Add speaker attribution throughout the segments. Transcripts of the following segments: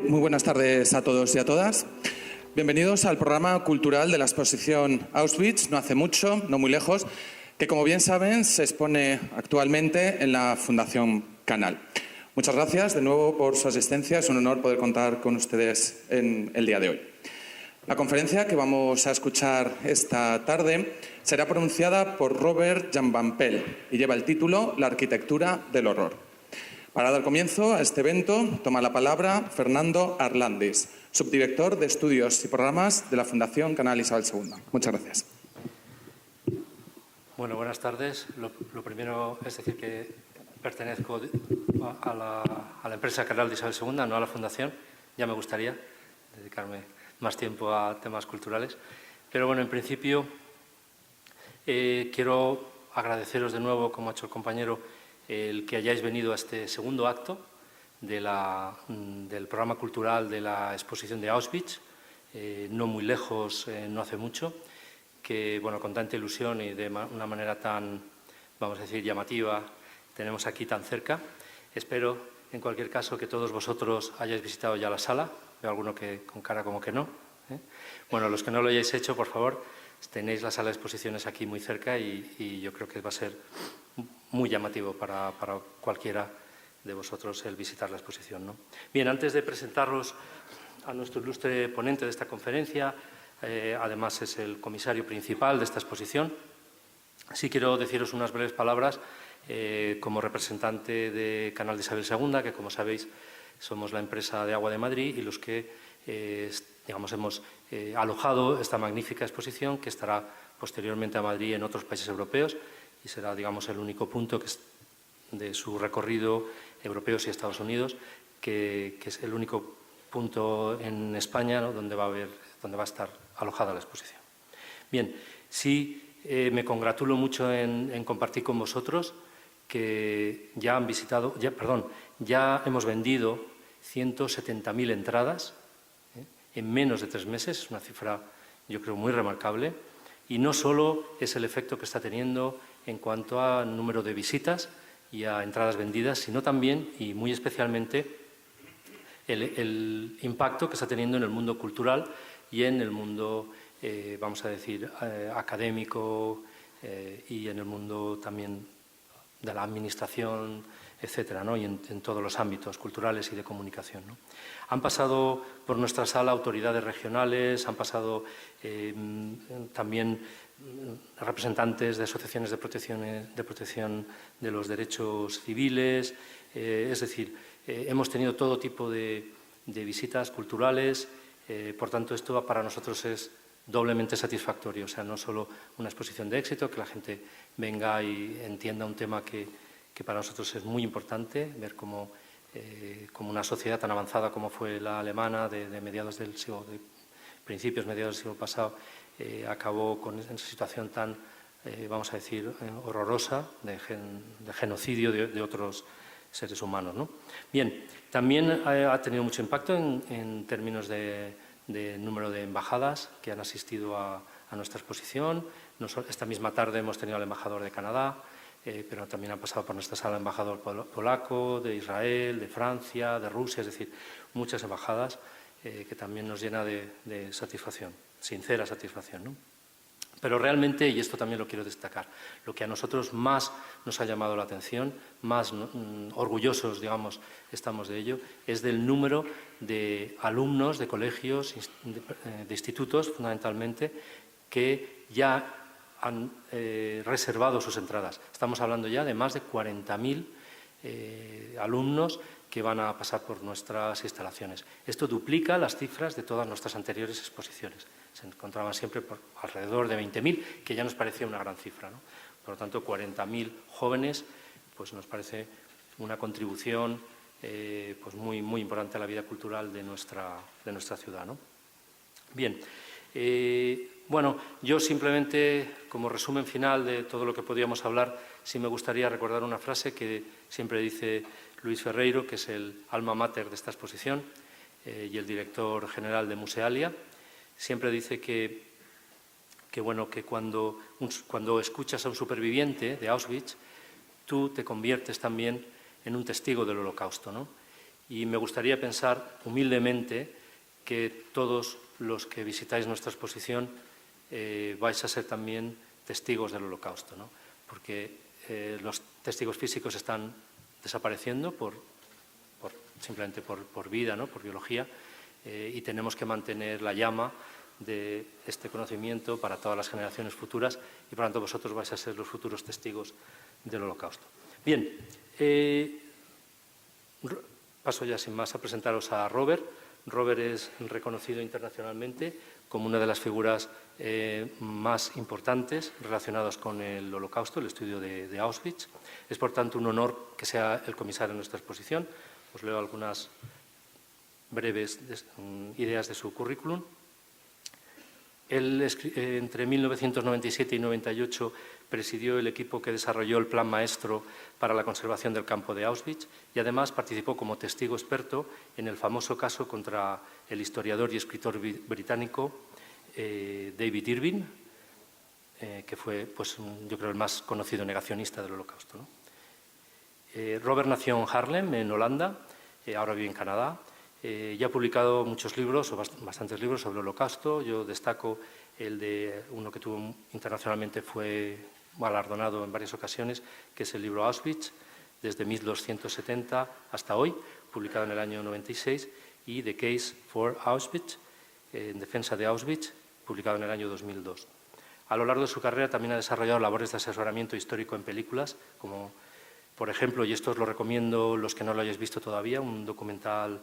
Speaker 1: Muy buenas tardes a todos y a todas. Bienvenidos al programa cultural de la exposición Auschwitz, no hace mucho, no muy lejos, que como bien saben se expone actualmente en la Fundación Canal. Muchas gracias de nuevo por su asistencia, es un honor poder contar con ustedes en el día de hoy. La conferencia que vamos a escuchar esta tarde será pronunciada por Robert Jan van Pelt y lleva el título La arquitectura del horror. Para dar comienzo a este evento, toma la palabra Fernando Arlandis, subdirector de Estudios y Programas de la Fundación Canal Isabel II. Muchas gracias.
Speaker 2: Bueno, buenas tardes. Lo primero es decir que pertenezco a la empresa Canal de Isabel II, no a la Fundación. Ya me gustaría dedicarme más tiempo a temas culturales. Pero bueno, en principio quiero agradeceros de nuevo, como ha hecho el compañero, el que hayáis venido a este segundo acto del programa cultural de la exposición de Auschwitz, no muy lejos, no hace mucho, que bueno, con tanta ilusión y de una manera tan, vamos a decir, llamativa, tenemos aquí tan cerca. Espero, en cualquier caso, que todos vosotros hayáis visitado ya la sala. Veo alguno que con cara como que no. Bueno, los que no lo hayáis hecho, por favor, tenéis la sala de exposiciones aquí muy cerca y yo creo que va a ser muy llamativo para cualquiera de vosotros el visitar la exposición, ¿no? Bien, antes de presentaros a nuestro ilustre ponente de esta conferencia, además es el comisario principal de esta exposición, sí quiero deciros unas breves palabras como representante de Canal de Isabel II, que como sabéis somos la empresa de agua de Madrid y los que digamos, hemos alojado esta magnífica exposición que estará posteriormente a Madrid en otros países europeos y será, digamos, el único punto de su recorrido europeos y Estados Unidos, que es el único punto en España, ¿no?, donde va a estar alojada la exposición. Bien, sí me congratulo mucho en compartir con vosotros que ya hemos vendido 170.000 entradas en menos de 3 meses, es una cifra yo creo muy remarcable, y no solo es el efecto que está teniendo en cuanto a número de visitas y a entradas vendidas, sino también y muy especialmente el impacto que está teniendo en el mundo cultural y en el mundo, vamos a decir, académico y en el mundo también de la administración, etcétera, ¿no?, y en todos los ámbitos culturales y de comunicación, ¿no? Han pasado por nuestra sala autoridades regionales, han pasado también representantes de asociaciones de protección de los derechos civiles, es decir, hemos tenido todo tipo de visitas culturales, por tanto esto para nosotros es doblemente satisfactorio, o sea, no solo una exposición de éxito, que la gente venga y entienda un tema que para nosotros es muy importante, ver cómo una sociedad tan avanzada como fue la alemana de mediados del siglo, de mediados del siglo pasado, acabó con esa situación tan, vamos a decir, horrorosa de genocidio de otros seres humanos, ¿no? Bien, también ha tenido mucho impacto en términos de número de embajadas que han asistido a nuestra exposición. Esta misma tarde hemos tenido al embajador de Canadá, pero también ha pasado por nuestra sala el embajador polaco, de Israel, de Francia, de Rusia, es decir, muchas embajadas que también nos llena de satisfacción, sincera satisfacción, ¿no? Pero realmente, y esto también lo quiero destacar, lo que a nosotros más nos ha llamado la atención, más orgullosos, digamos, estamos de ello, es del número de alumnos de colegios, de institutos, fundamentalmente, que ya han reservado sus entradas. Estamos hablando ya de más de 40.000 alumnos que van a pasar por nuestras instalaciones. Esto duplica las cifras de todas nuestras anteriores exposiciones. Se encontraban siempre por alrededor de 20.000, que ya nos parecía una gran cifra, ¿no? Por lo tanto, 40.000 jóvenes, pues nos parece una contribución pues muy, muy importante a la vida cultural de nuestra ciudad, ¿no? Bien, bueno, yo simplemente, como resumen final de todo lo que podíamos hablar, sí me gustaría recordar una frase que siempre dice Luis Ferreiro, que es el alma mater de esta exposición y el director general de Musealia. Siempre dice que cuando escuchas a un superviviente de Auschwitz, tú te conviertes también en un testigo del Holocausto, ¿no? Y me gustaría pensar humildemente que todos los que visitáis nuestra exposición vais a ser también testigos del Holocausto, ¿no? Porque los testigos físicos están desapareciendo simplemente por vida, ¿no? Por biología, y tenemos que mantener la llama de este conocimiento para todas las generaciones futuras, y por lo tanto vosotros vais a ser los futuros testigos del Holocausto. Bien, paso ya sin más a presentaros a Robert. Robert es reconocido internacionalmente como una de las figuras más importantes relacionadas con el Holocausto, el estudio de Auschwitz. Es, por tanto, un honor que sea el comisario en nuestra exposición. Os leo algunas breves ideas de su currículum. Él, entre 1997 y 98, presidió el equipo que desarrolló el plan maestro para la conservación del campo de Auschwitz y además participó como testigo experto en el famoso caso contra el historiador y escritor británico David Irving, que fue, pues, yo creo, el más conocido negacionista del Holocausto, ¿no? Robert nació en Haarlem, en Holanda, ahora vive en Canadá. Ya ha publicado muchos libros, o bastantes libros, sobre el Holocausto. Yo destaco el de uno que tuvo internacionalmente, fue galardonado en varias ocasiones, que es el libro Auschwitz, desde 1270 hasta hoy, publicado en el año 96, y The Case for Auschwitz, en defensa de Auschwitz, publicado en el año 2002. A lo largo de su carrera también ha desarrollado labores de asesoramiento histórico en películas, como, por ejemplo, y esto os lo recomiendo los que no lo hayáis visto todavía, un documental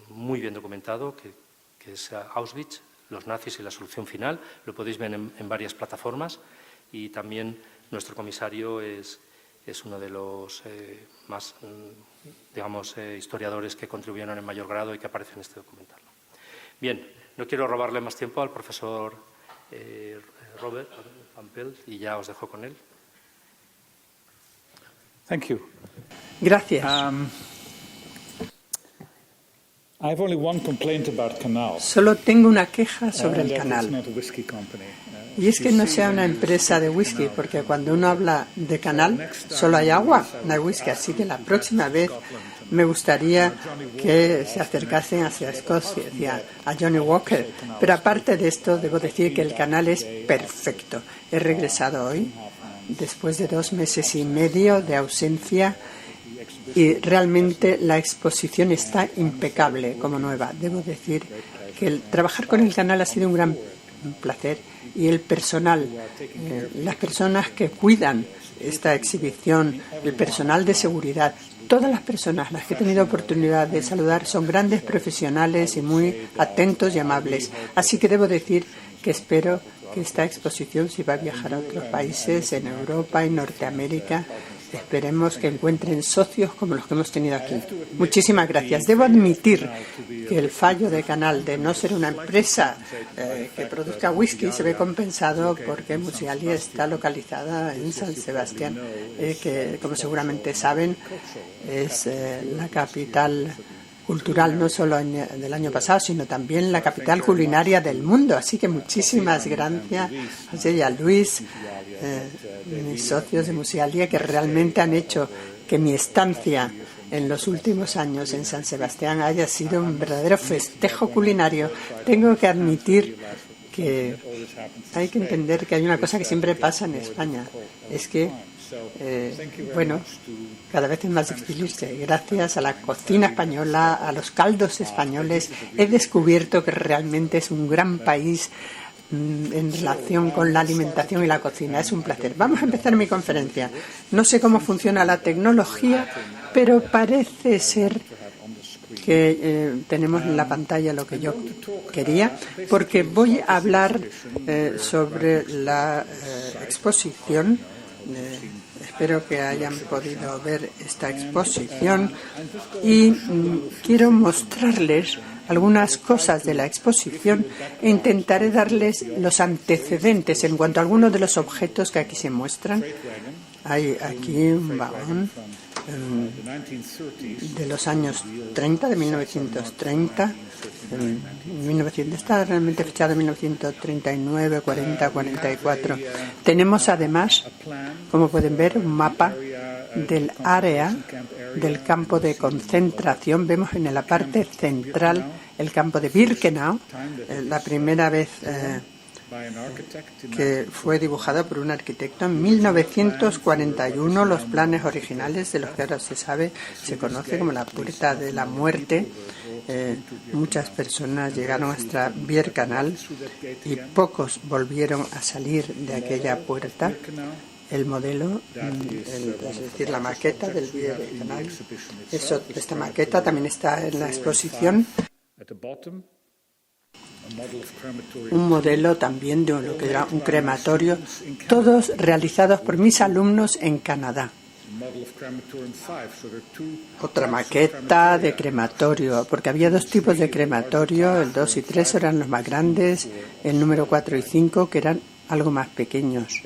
Speaker 2: muy bien documentado, que es Auschwitz, los nazis y la solución final. Lo podéis ver en varias plataformas, y también nuestro comisario es uno de los más, digamos, historiadores que contribuyeron en mayor grado y que aparece en este documental. Bien, no quiero robarle más tiempo al profesor Robert Van Pelt, y ya os dejo con él.
Speaker 3: Thank you.
Speaker 4: Gracias.
Speaker 3: I have only one complaint about Canal.
Speaker 4: Solo tengo una queja sobre el Canal.
Speaker 3: It's not a whiskey company.
Speaker 4: Y es que no sea una empresa de whisky, porque cuando uno habla de Canal solo hay agua, no hay whisky. Así que la próxima vez me gustaría que se acercasen hacia Escocia, a Johnny Walker. Pero aparte de esto, debo decir que el Canal es perfecto. He regresado hoy, después de 2 meses y medio de ausencia, y realmente la exposición está impecable, como nueva. Debo decir que trabajar con el Canal ha sido un gran placer, y el personal, las personas que cuidan esta exhibición, el personal de seguridad, todas las personas a las que he tenido oportunidad de saludar son grandes profesionales y muy atentos y amables. Así que debo decir que espero que esta exposición, si va a viajar a otros países, en Europa y Norteamérica, esperemos que encuentren socios como los que hemos tenido aquí. Muchísimas gracias. Debo admitir que el fallo de Canal de no ser una empresa que produzca whisky se ve compensado porque Musiali está localizada en San Sebastián, que, como seguramente saben, es la capital cultural no solo del año pasado, sino también la capital culinaria del mundo. Así que muchísimas gracias a José y a Luis, mis socios de Musialia, que realmente han hecho que mi estancia en los últimos años en San Sebastián haya sido un verdadero festejo culinario. Tengo que admitir que hay que entender que hay una cosa que siempre pasa en España, es que bueno, cada vez es más difícil irse. Gracias a la cocina española, a los caldos españoles, he descubierto que realmente es un gran país en relación con la alimentación y la cocina. Es un placer. Vamos a empezar mi conferencia. No sé cómo funciona la tecnología, pero parece ser que tenemos en la pantalla lo que yo quería, porque voy a hablar sobre la exposición. Espero que hayan podido ver esta exposición, y quiero mostrarles algunas cosas de la exposición e intentaré darles los antecedentes en cuanto a algunos de los objetos que aquí se muestran. Hay aquí un vagón de los años 30, de 1930. Está realmente fechado en 1939, 40, 44. Tenemos además, como pueden ver, un mapa del área del campo de concentración. Vemos en la parte central el campo de Birkenau, la primera vez que fue dibujado por un arquitecto en 1941. Los planes originales, de los que ahora se sabe, se conoce como la puerta de la muerte. Muchas personas llegaron hasta Birkenau y pocos volvieron a salir de aquella puerta. El modelo, es decir, la maqueta del Birkenau, esta maqueta también está en la exposición. Un modelo también de lo que era un crematorio, todos realizados por mis alumnos en Canadá. Otra maqueta de crematorio, porque había dos tipos de crematorio, el 2 y 3 eran los más grandes, el número 4 y 5 que eran algo más pequeños.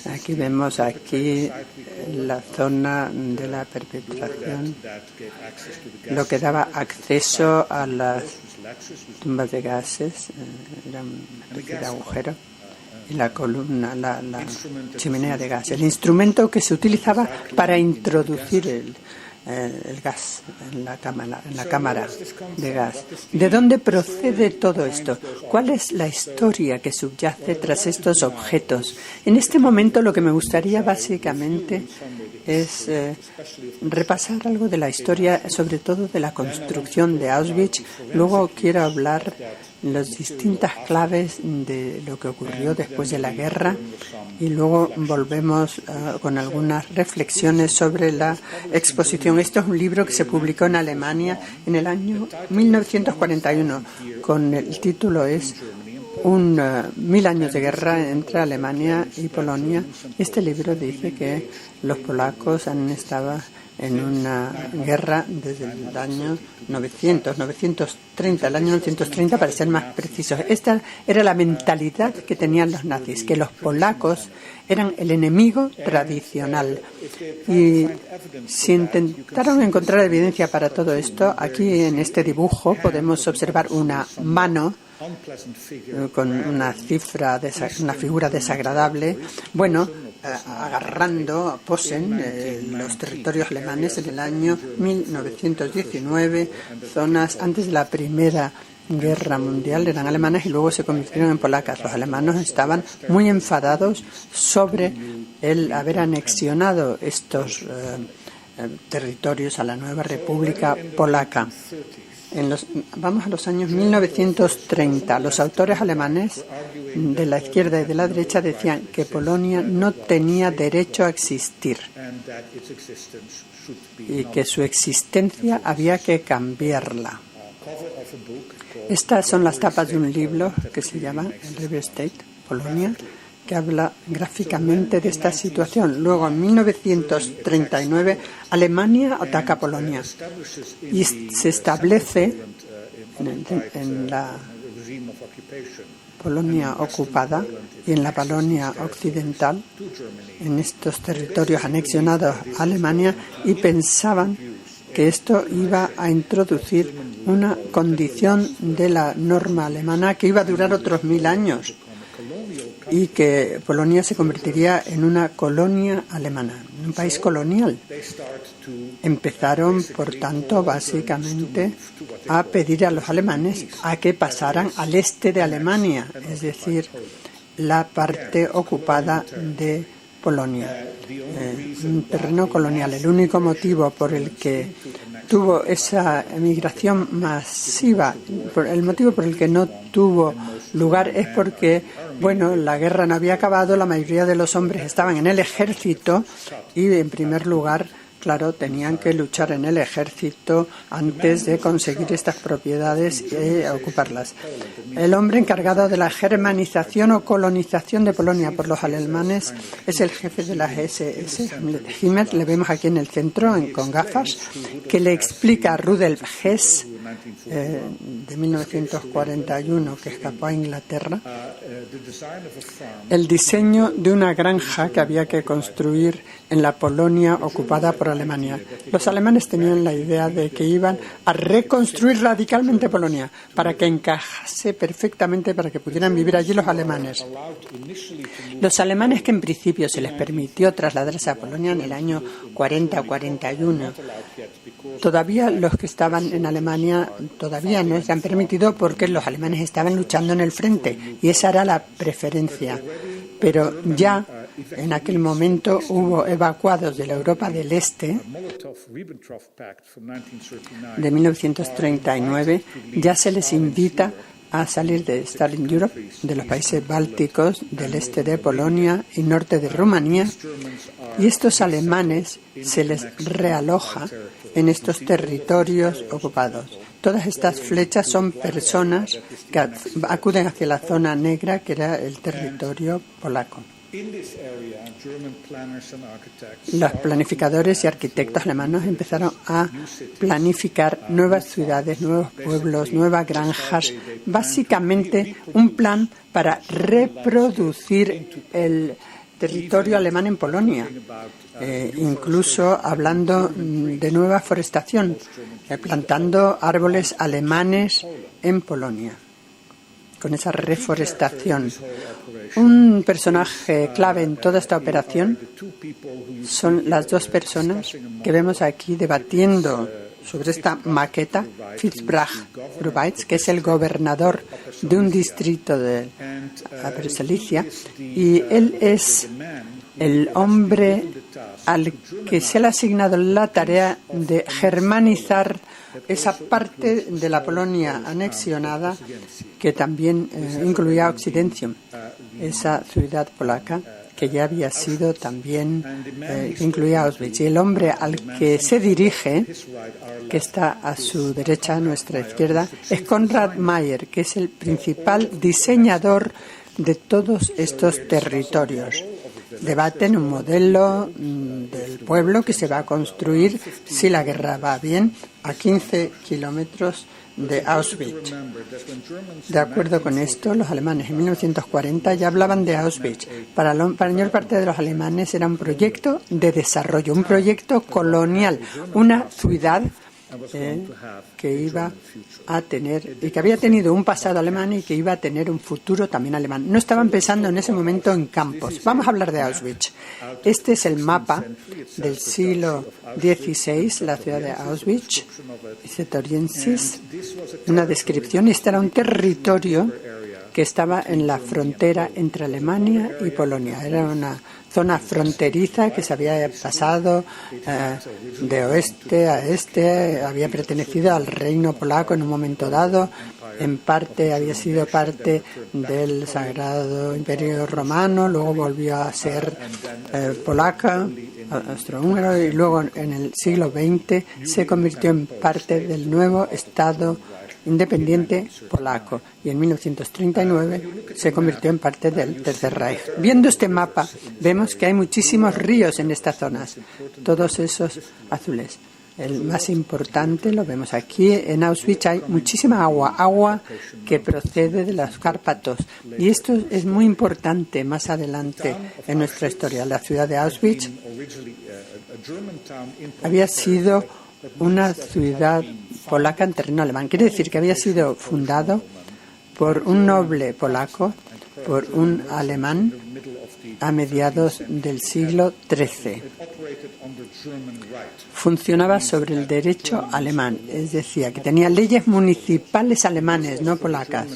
Speaker 4: Aquí vemos la zona de la perpetración, lo que daba acceso a las tumbas de gases, era una especie de agujero, y la columna, la chimenea de gas, el instrumento que se utilizaba para introducir el gas en la cámara de gas. ¿De dónde procede todo esto? ¿Cuál es la historia que subyace tras estos objetos? En este momento lo que me gustaría básicamente es repasar algo de la historia, sobre todo de la construcción de Auschwitz. Luego quiero hablar las distintas claves de lo que ocurrió después de la guerra y luego volvemos con algunas reflexiones sobre la exposición. Esto es un libro que se publicó en Alemania en el año 1941 con el título es 1000 años de guerra entre Alemania y Polonia. Este libro dice que los polacos han estado en una guerra desde el año 930, el año 930 para ser más precisos. Esta era la mentalidad que tenían los nazis, que los polacos eran el enemigo tradicional. Y si intentaron encontrar evidencia para todo esto, aquí en este dibujo podemos observar una mano con una figura desagradable, agarrando Posen, los territorios alemanes en el año 1919, zonas antes de la Primera Guerra Mundial eran alemanas y luego se convirtieron en polacas. Los alemanes estaban muy enfadados sobre el haber anexionado estos territorios a la nueva República Polaca. Vamos a los años 1930. Los autores alemanes de la izquierda y de la derecha decían que Polonia no tenía derecho a existir y que su existencia había que cambiarla. Estas son las tapas de un libro que se llama El Rebel State, Polonia, que habla gráficamente de esta situación. Luego, en 1939, Alemania ataca a Polonia y se establece en la Polonia ocupada y en la Polonia occidental, en estos territorios anexionados a Alemania, y pensaban que esto iba a introducir una condición de la norma alemana que iba a durar otros 1000 años y que Polonia se convertiría en una colonia alemana, un país colonial. Empezaron, por tanto, básicamente a pedir a los alemanes a que pasaran al este de Alemania, es decir, la parte ocupada de Polonia, un terreno colonial. El único motivo por el que tuvo esa emigración masiva, el motivo por el que no tuvo lugar es porque, la guerra no había acabado, la mayoría de los hombres estaban en el ejército y, en primer lugar, claro, tenían que luchar en el ejército antes de conseguir estas propiedades y ocuparlas. El hombre encargado de la germanización o colonización de Polonia por los alemanes es el jefe de las SS, Himmler, le vemos aquí en el centro con gafas, que le explica a Rudolf Hess de 1941 que escapó a Inglaterra, el diseño de una granja que había que construir en la Polonia ocupada por Alemania. Los alemanes tenían la idea de que iban a reconstruir radicalmente Polonia para que encajase perfectamente, para que pudieran vivir allí los alemanes. Los alemanes, que en principio se les permitió trasladarse a Polonia en el año 40 o 41, todavía los que estaban en Alemania todavía no les han permitido porque los alemanes estaban luchando en el frente y esa era la preferencia. Pero ya en aquel momento hubo evacuados de la Europa del Este de 1939, ya se les invita a salir de Stalin Europe, de los países bálticos, del este de Polonia y norte de Rumanía, y estos alemanes se les realoja en estos territorios ocupados. Todas estas flechas son personas que acuden hacia la zona negra, que era el territorio polaco. Los planificadores y arquitectos alemanes empezaron a planificar nuevas ciudades, nuevos pueblos, nuevas granjas, básicamente un plan para reproducir el territorio alemán en Polonia, incluso hablando de nueva forestación, plantando árboles alemanes en Polonia. Con esa reforestación. Un personaje clave en toda esta operación son las dos personas que vemos aquí debatiendo sobre esta maqueta, Fitzbrach-Rubaitz, que es el gobernador de un distrito de Perselicia, y él es el hombre al que se le ha asignado la tarea de germanizar esa parte de la Polonia anexionada que también incluía Occidentium, esa ciudad polaca que ya había sido también, incluía Auschwitz. Y el hombre al que se dirige, que está a su derecha, a nuestra izquierda, es Konrad Mayer, que es el principal diseñador de todos estos territorios. Debaten un modelo del pueblo que se va a construir, si la guerra va bien, a 15 kilómetros de Auschwitz. De acuerdo con esto, los alemanes en 1940 ya hablaban de Auschwitz. Para la mayor parte de los alemanes era un proyecto de desarrollo, un proyecto colonial, una ciudad que iba a tener y que había tenido un pasado alemán y que iba a tener un futuro también alemán. No estaban pensando en ese momento en campos. Vamos a hablar de Auschwitz. Este es el mapa del siglo XVI, la ciudad de Auschwitz, Zetoriensis, una descripción. Este era un territorio que estaba en la frontera entre Alemania y Polonia. Era una zona fronteriza que se había pasado de oeste a este, había pertenecido al reino polaco en un momento dado, en parte había sido parte del Sagrado Imperio Romano, luego volvió a ser polaca, austrohúngaro, y luego en el siglo XX se convirtió en parte del nuevo Estado independiente polaco y en 1939 se convirtió en parte del Tercer Reich. Viendo este mapa vemos que hay muchísimos ríos en estas zonas, todos esos azules. El más importante lo vemos aquí en Auschwitz, hay muchísima agua que procede de los Cárpatos y esto es muy importante más adelante en nuestra historia. La ciudad de Auschwitz había sido una ciudad polaca en terreno alemán. Quiere decir que había sido fundado por un noble polaco, por un alemán, a mediados del siglo XIII. Funcionaba sobre el derecho alemán, es decir, que tenía leyes municipales alemanes, no polacas.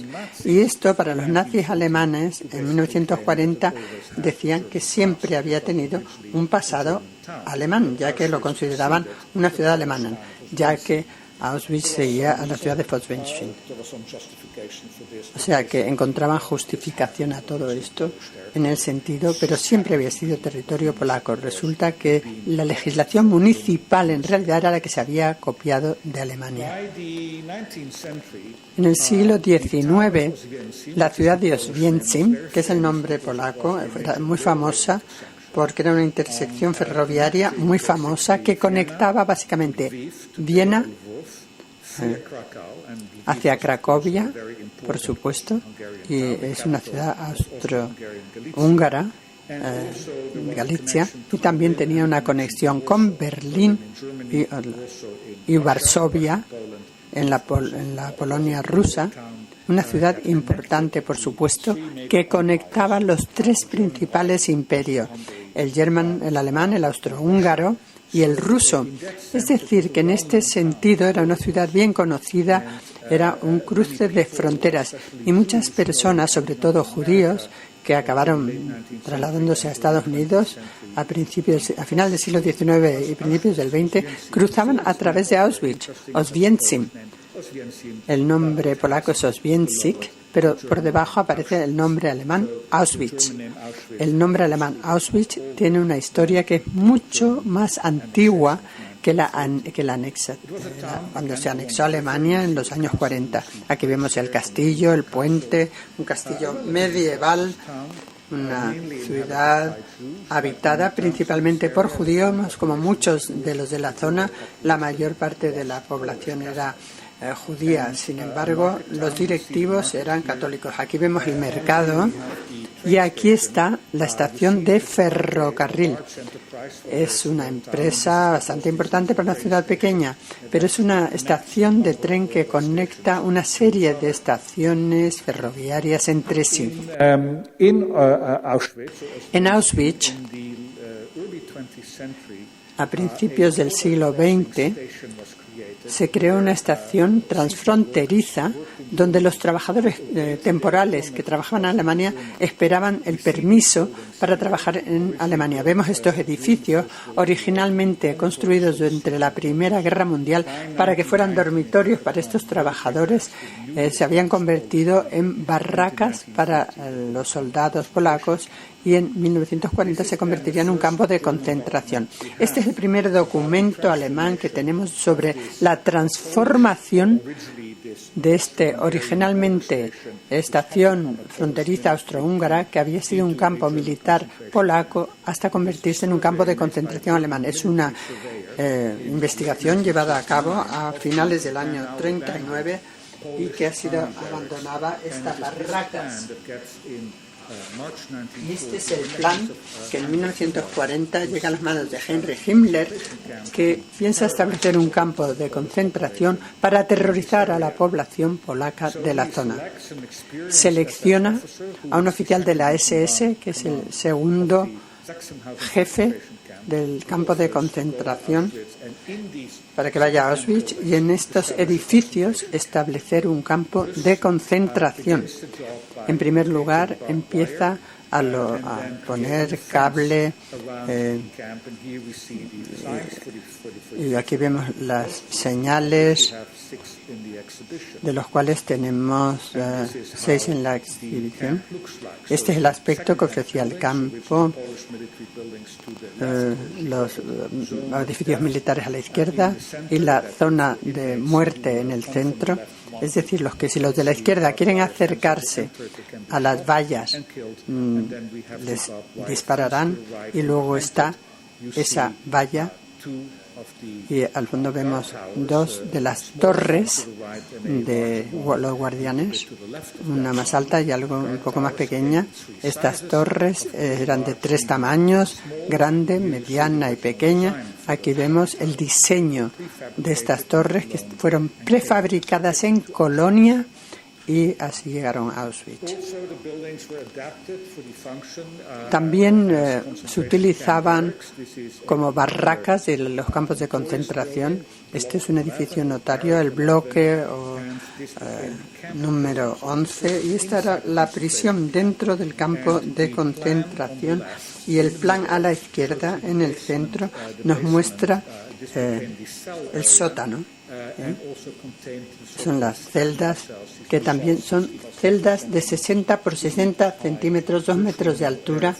Speaker 4: Y esto, para los nazis alemanes, en 1940, decían que siempre había tenido un pasado alemán, ya que lo consideraban una ciudad alemana, ya que Auschwitz seguía a la ciudad de Foswenshin. O sea que encontraban justificación a todo esto en el sentido, pero siempre había sido territorio polaco. Resulta que la legislación municipal en realidad era la que se había copiado de Alemania. En el siglo XIX, la ciudad de Auschwitz, que es el nombre polaco, era muy famosa porque era una intersección ferroviaria muy famosa que conectaba básicamente Viena hacia Cracovia, por supuesto, y es una ciudad austrohúngara, Galicia, y también tenía una conexión con Berlín y Varsovia en la Polonia rusa, una ciudad importante, por supuesto, que conectaba los tres principales imperios, el alemán, el austrohúngaro y el ruso. Es decir, que en este sentido era una ciudad bien conocida, era un cruce de fronteras y muchas personas, sobre todo judíos, que acabaron trasladándose a Estados Unidos a final del siglo XIX y principios del XX, cruzaban a través de Auschwitz, Oswiecim. El nombre polaco es Oswiecim, pero por debajo aparece el nombre alemán Auschwitz. El nombre alemán Auschwitz tiene una historia que es mucho más antigua que la anexa, cuando se anexó a Alemania en los años 40. Aquí vemos el castillo, el puente, un castillo medieval, una ciudad habitada principalmente por judíos, como muchos de los de la zona. La mayor parte de la población era judía. Sin embargo, los directivos eran católicos. Aquí vemos el mercado y aquí está la estación de ferrocarril. Es una empresa bastante importante para una ciudad pequeña, pero es una estación de tren que conecta una serie de estaciones ferroviarias entre sí. En Auschwitz, a principios del siglo XX, se creó una estación transfronteriza donde los trabajadores temporales que trabajaban en Alemania esperaban el permiso para trabajar en Alemania. Vemos estos edificios originalmente construidos durante la Primera Guerra Mundial para que fueran dormitorios para estos trabajadores. Se habían convertido en barracas para los soldados polacos y en 1940 se convertiría en un campo de concentración. Este es el primer documento alemán que tenemos sobre la transformación de originalmente estación fronteriza austrohúngara, que había sido un campo militar polaco, hasta convertirse en un campo de concentración alemán. Es una investigación llevada a cabo a finales del año 39 y que ha sido abandonada estas barracas. Y este es el plan que en 1940 llega a las manos de Heinrich Himmler, que piensa establecer un campo de concentración para aterrorizar a la población polaca de la zona. Selecciona a un oficial de la SS, que es el segundo jefe del campo de concentración, para que vaya a Auschwitz y en estos edificios establecer un campo de concentración. En primer lugar, empieza a poner cable, y aquí vemos las señales, de los cuales tenemos 6 en la exhibición. Este es el aspecto que ofrecía el campo, los edificios militares a la izquierda y la zona de muerte en el centro. Es decir, si los de la izquierda quieren acercarse a las vallas, les dispararán, y luego está esa valla. Y al fondo vemos 2 de las torres de los guardianes, una más alta y algo un poco más pequeña. Estas torres eran de 3 tamaños, grande, mediana y pequeña. Aquí vemos el diseño de estas torres que fueron prefabricadas en Colonia y así llegaron a Auschwitz. También se utilizaban como barracas de los campos de concentración. Este es un edificio notario, el bloque número 11, y esta era la prisión dentro del campo de concentración. Y el plan a la izquierda, en el centro, nos muestra el sótano. Son las celdas, que también son celdas de 60 por 60 centímetros, 2 metros de altura,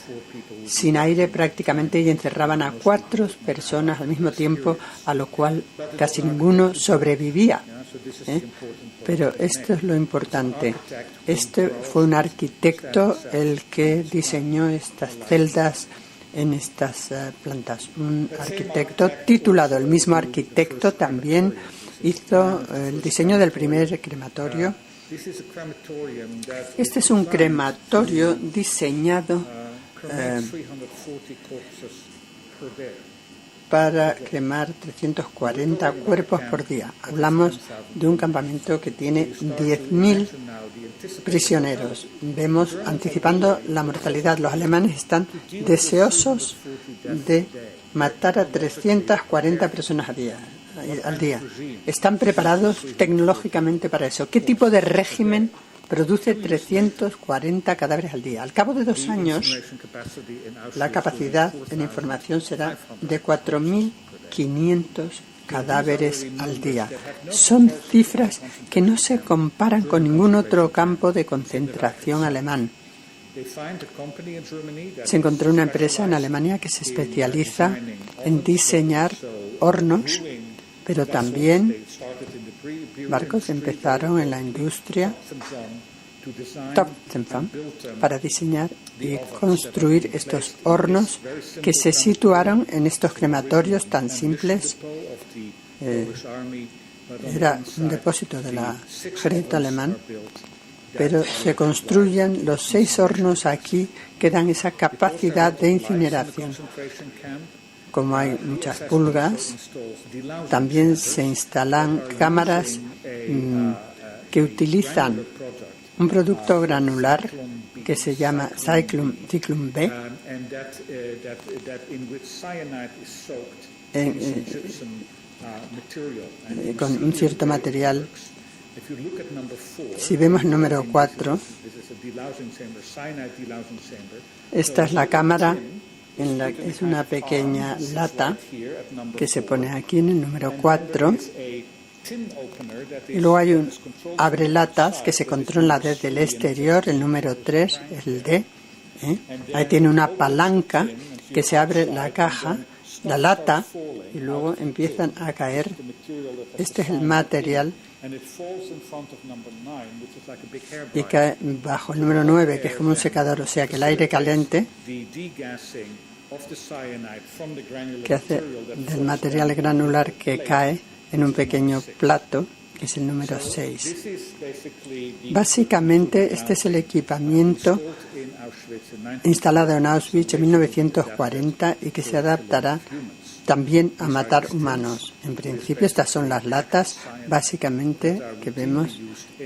Speaker 4: sin aire prácticamente, y encerraban a 4 personas al mismo tiempo, a lo cual casi ninguno sobrevivía. Pero esto es lo importante. Este fue un arquitecto el que diseñó estas celdas en estas plantas. Un arquitecto titulado, el mismo arquitecto también hizo el diseño del primer crematorio. Este es un crematorio diseñado para cremar 340 cuerpos por día. Hablamos de un campamento que tiene 10.000 prisioneros. Vemos, anticipando la mortalidad, los alemanes están deseosos de matar a 340 personas al día. Están preparados tecnológicamente para eso. ¿Qué tipo de régimen produce 340 cadáveres al día? Al cabo de 2 años, la capacidad en información será de 4.500 cadáveres al día. Son cifras que no se comparan con ningún otro campo de concentración alemán. Se encontró una empresa en Alemania que se especializa en diseñar hornos, pero también barcos empezaron en la industria para diseñar y construir estos hornos que se situaron en estos crematorios tan simples. Era un depósito del ejército alemán, pero se construyen los 6 hornos aquí que dan esa capacidad de incineración. Como hay muchas pulgas, también se instalan cámaras que utilizan un producto granular que se llama Cyclum B, con un cierto material. Si vemos el número 4, esta es la cámara. Es una pequeña lata que se pone aquí en el número 4 y luego hay un abrelatas que se controla desde el exterior, el número 3, el D. Ahí tiene una palanca que se abre la caja, la lata, y luego empiezan a caer. Este es el material y cae bajo el número 9, que es como un secador, o sea que el aire caliente que hace del material granular que cae en un pequeño plato, que es el número 6. Básicamente este es el equipamiento instalado en Auschwitz en 1940 y que se adaptará también a matar humanos. En principio estas son las latas básicamente que vemos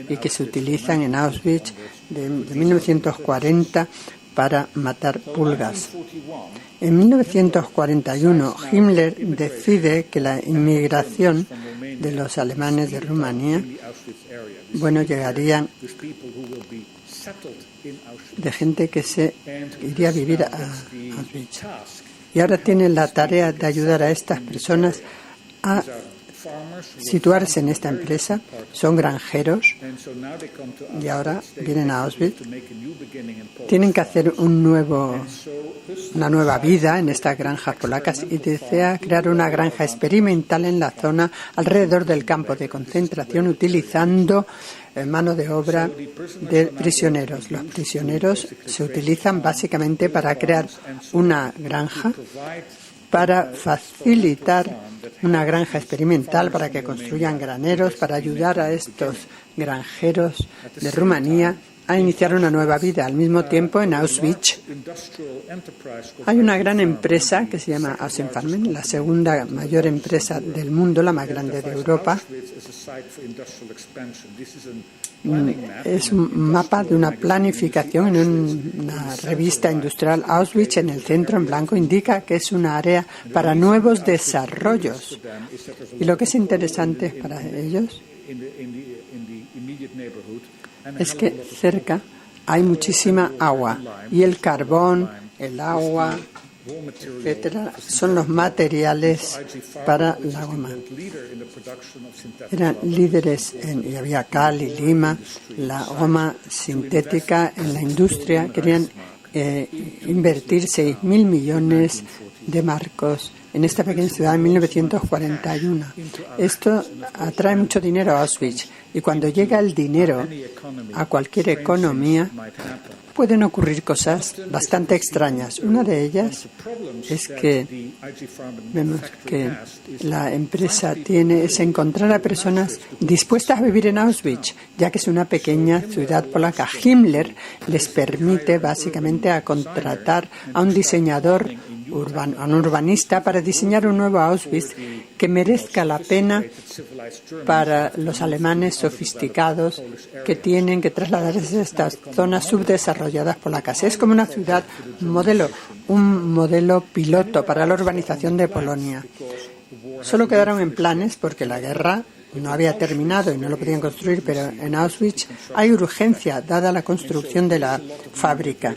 Speaker 4: y que se utilizan en Auschwitz de 1940 para matar pulgas. En 1941 Himmler decide que la inmigración de los alemanes de Rumanía, llegarían de gente que se iría a vivir a Auschwitz. Y ahora tienen la tarea de ayudar a estas personas a situarse en esta empresa. Son granjeros y ahora vienen a Auschwitz. Tienen que hacer una nueva vida en estas granjas polacas y desea crear una granja experimental en la zona alrededor del campo de concentración utilizando mano de obra de prisioneros. Los prisioneros se utilizan básicamente para crear una granja, para facilitar una granja experimental, para que construyan graneros, para ayudar a estos granjeros de Rumanía a iniciar una nueva vida. Al mismo tiempo, en Auschwitz hay una gran empresa que se llama Auschwitz, la segunda mayor empresa del mundo, la más grande de Europa. Es un mapa de una planificación en una revista industrial. Auschwitz, en el centro en blanco, indica que es una área para nuevos desarrollos. Y lo que es interesante para ellos es que cerca hay muchísima agua y el carbón, el agua, etcétera, son los materiales para la goma. Eran líderes y había cal y lima, la goma sintética en la industria. Querían invertir 6.000 millones de marcos en esta pequeña ciudad en 1941. Esto atrae mucho dinero a Auschwitz y cuando llega el dinero a cualquier economía pueden ocurrir cosas bastante extrañas. Una de ellas es que vemos que la empresa se encontrar a personas dispuestas a vivir en Auschwitz, ya que es una pequeña ciudad polaca. Himmler les permite básicamente a contratar a un diseñador a un urbanista para diseñar un nuevo Auschwitz que merezca la pena para los alemanes sofisticados que tienen que trasladarse a estas zonas subdesarrolladas polacas. Es como una ciudad modelo, un modelo piloto para la urbanización de Polonia. Solo quedaron en planes porque la guerra no había terminado y no lo podían construir, pero en Auschwitz hay urgencia dada la construcción de la fábrica.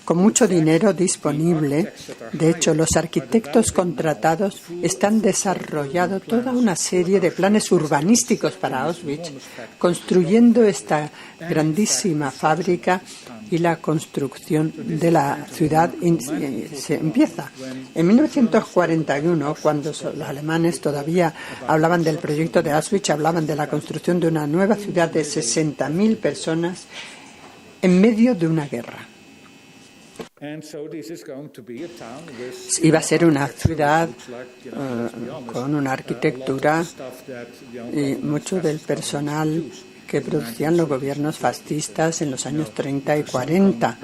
Speaker 4: Con mucho dinero disponible, de hecho, los arquitectos contratados están desarrollando toda una serie de planes urbanísticos para Auschwitz, construyendo esta grandísima fábrica y la construcción de la ciudad se empieza. En 1941, cuando los alemanes todavía hablaban del proyecto de Auschwitz, hablaban de la construcción de una nueva ciudad de 60.000 personas en medio de una guerra. Iba a ser una ciudad con una arquitectura y mucho del personal que producían los gobiernos fascistas en los años 30 y 40.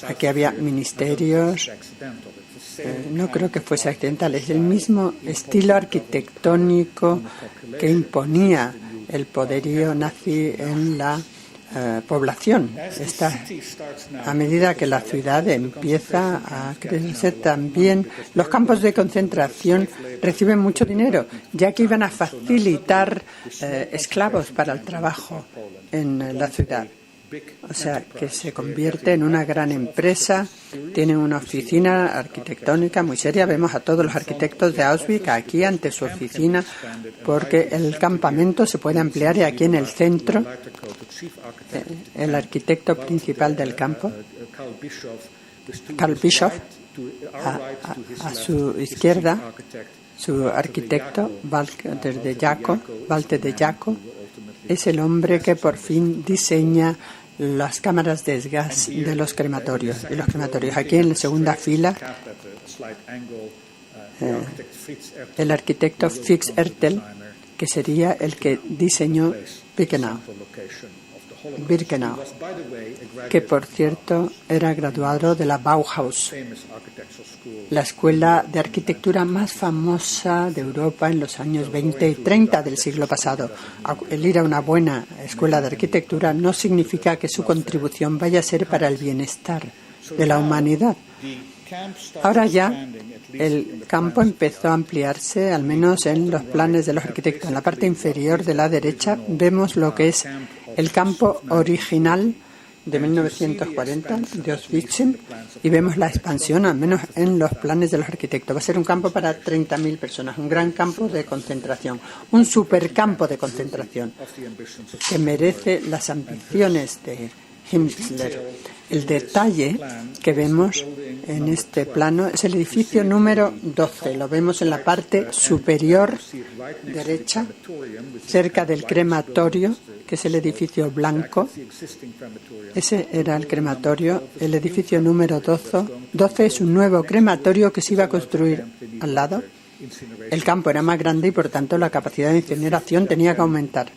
Speaker 4: Aquí había ministerios. No creo que fuese accidental. Es el mismo estilo arquitectónico que imponía el poderío nazi en la población. A medida que la ciudad empieza a crecer, también los campos de concentración reciben mucho dinero, ya que iban a facilitar esclavos para el trabajo en la ciudad. O sea, que se convierte en una gran empresa. Tienen una oficina arquitectónica muy seria. Vemos a todos los arquitectos de Auschwitz aquí ante su oficina, porque el campamento se puede ampliar, y aquí en el centro el arquitecto principal del campo, Karl Bischof, a su izquierda su arquitecto Walter de Jaco, es el hombre que por fin diseña las cámaras de gas de los crematorios. Y los crematorios, aquí en la segunda fila, el arquitecto Fritz Ertel, que sería el que diseñó Birkenau, que por cierto era graduado de la Bauhaus, la escuela de arquitectura más famosa de Europa en los años 20 y 30 del siglo pasado. El ir a una buena escuela de arquitectura no significa que su contribución vaya a ser para el bienestar de la humanidad. Ahora ya el campo empezó a ampliarse, al menos en los planes de los arquitectos. En la parte inferior de la derecha vemos lo que es el campo original de 1940 de Auschwitz, y vemos la expansión, al menos en los planes de los arquitectos. Va a ser un campo para 30.000 personas, un gran campo de concentración, un supercampo de concentración que merece las ambiciones de Himmler. El detalle que vemos en este plano es el edificio número 12. Lo vemos en la parte superior derecha, cerca del crematorio, que es el edificio blanco. Ese era el crematorio. El edificio número 12 es un nuevo crematorio que se iba a construir al lado. El campo era más grande y, por tanto, la capacidad de incineración tenía que aumentar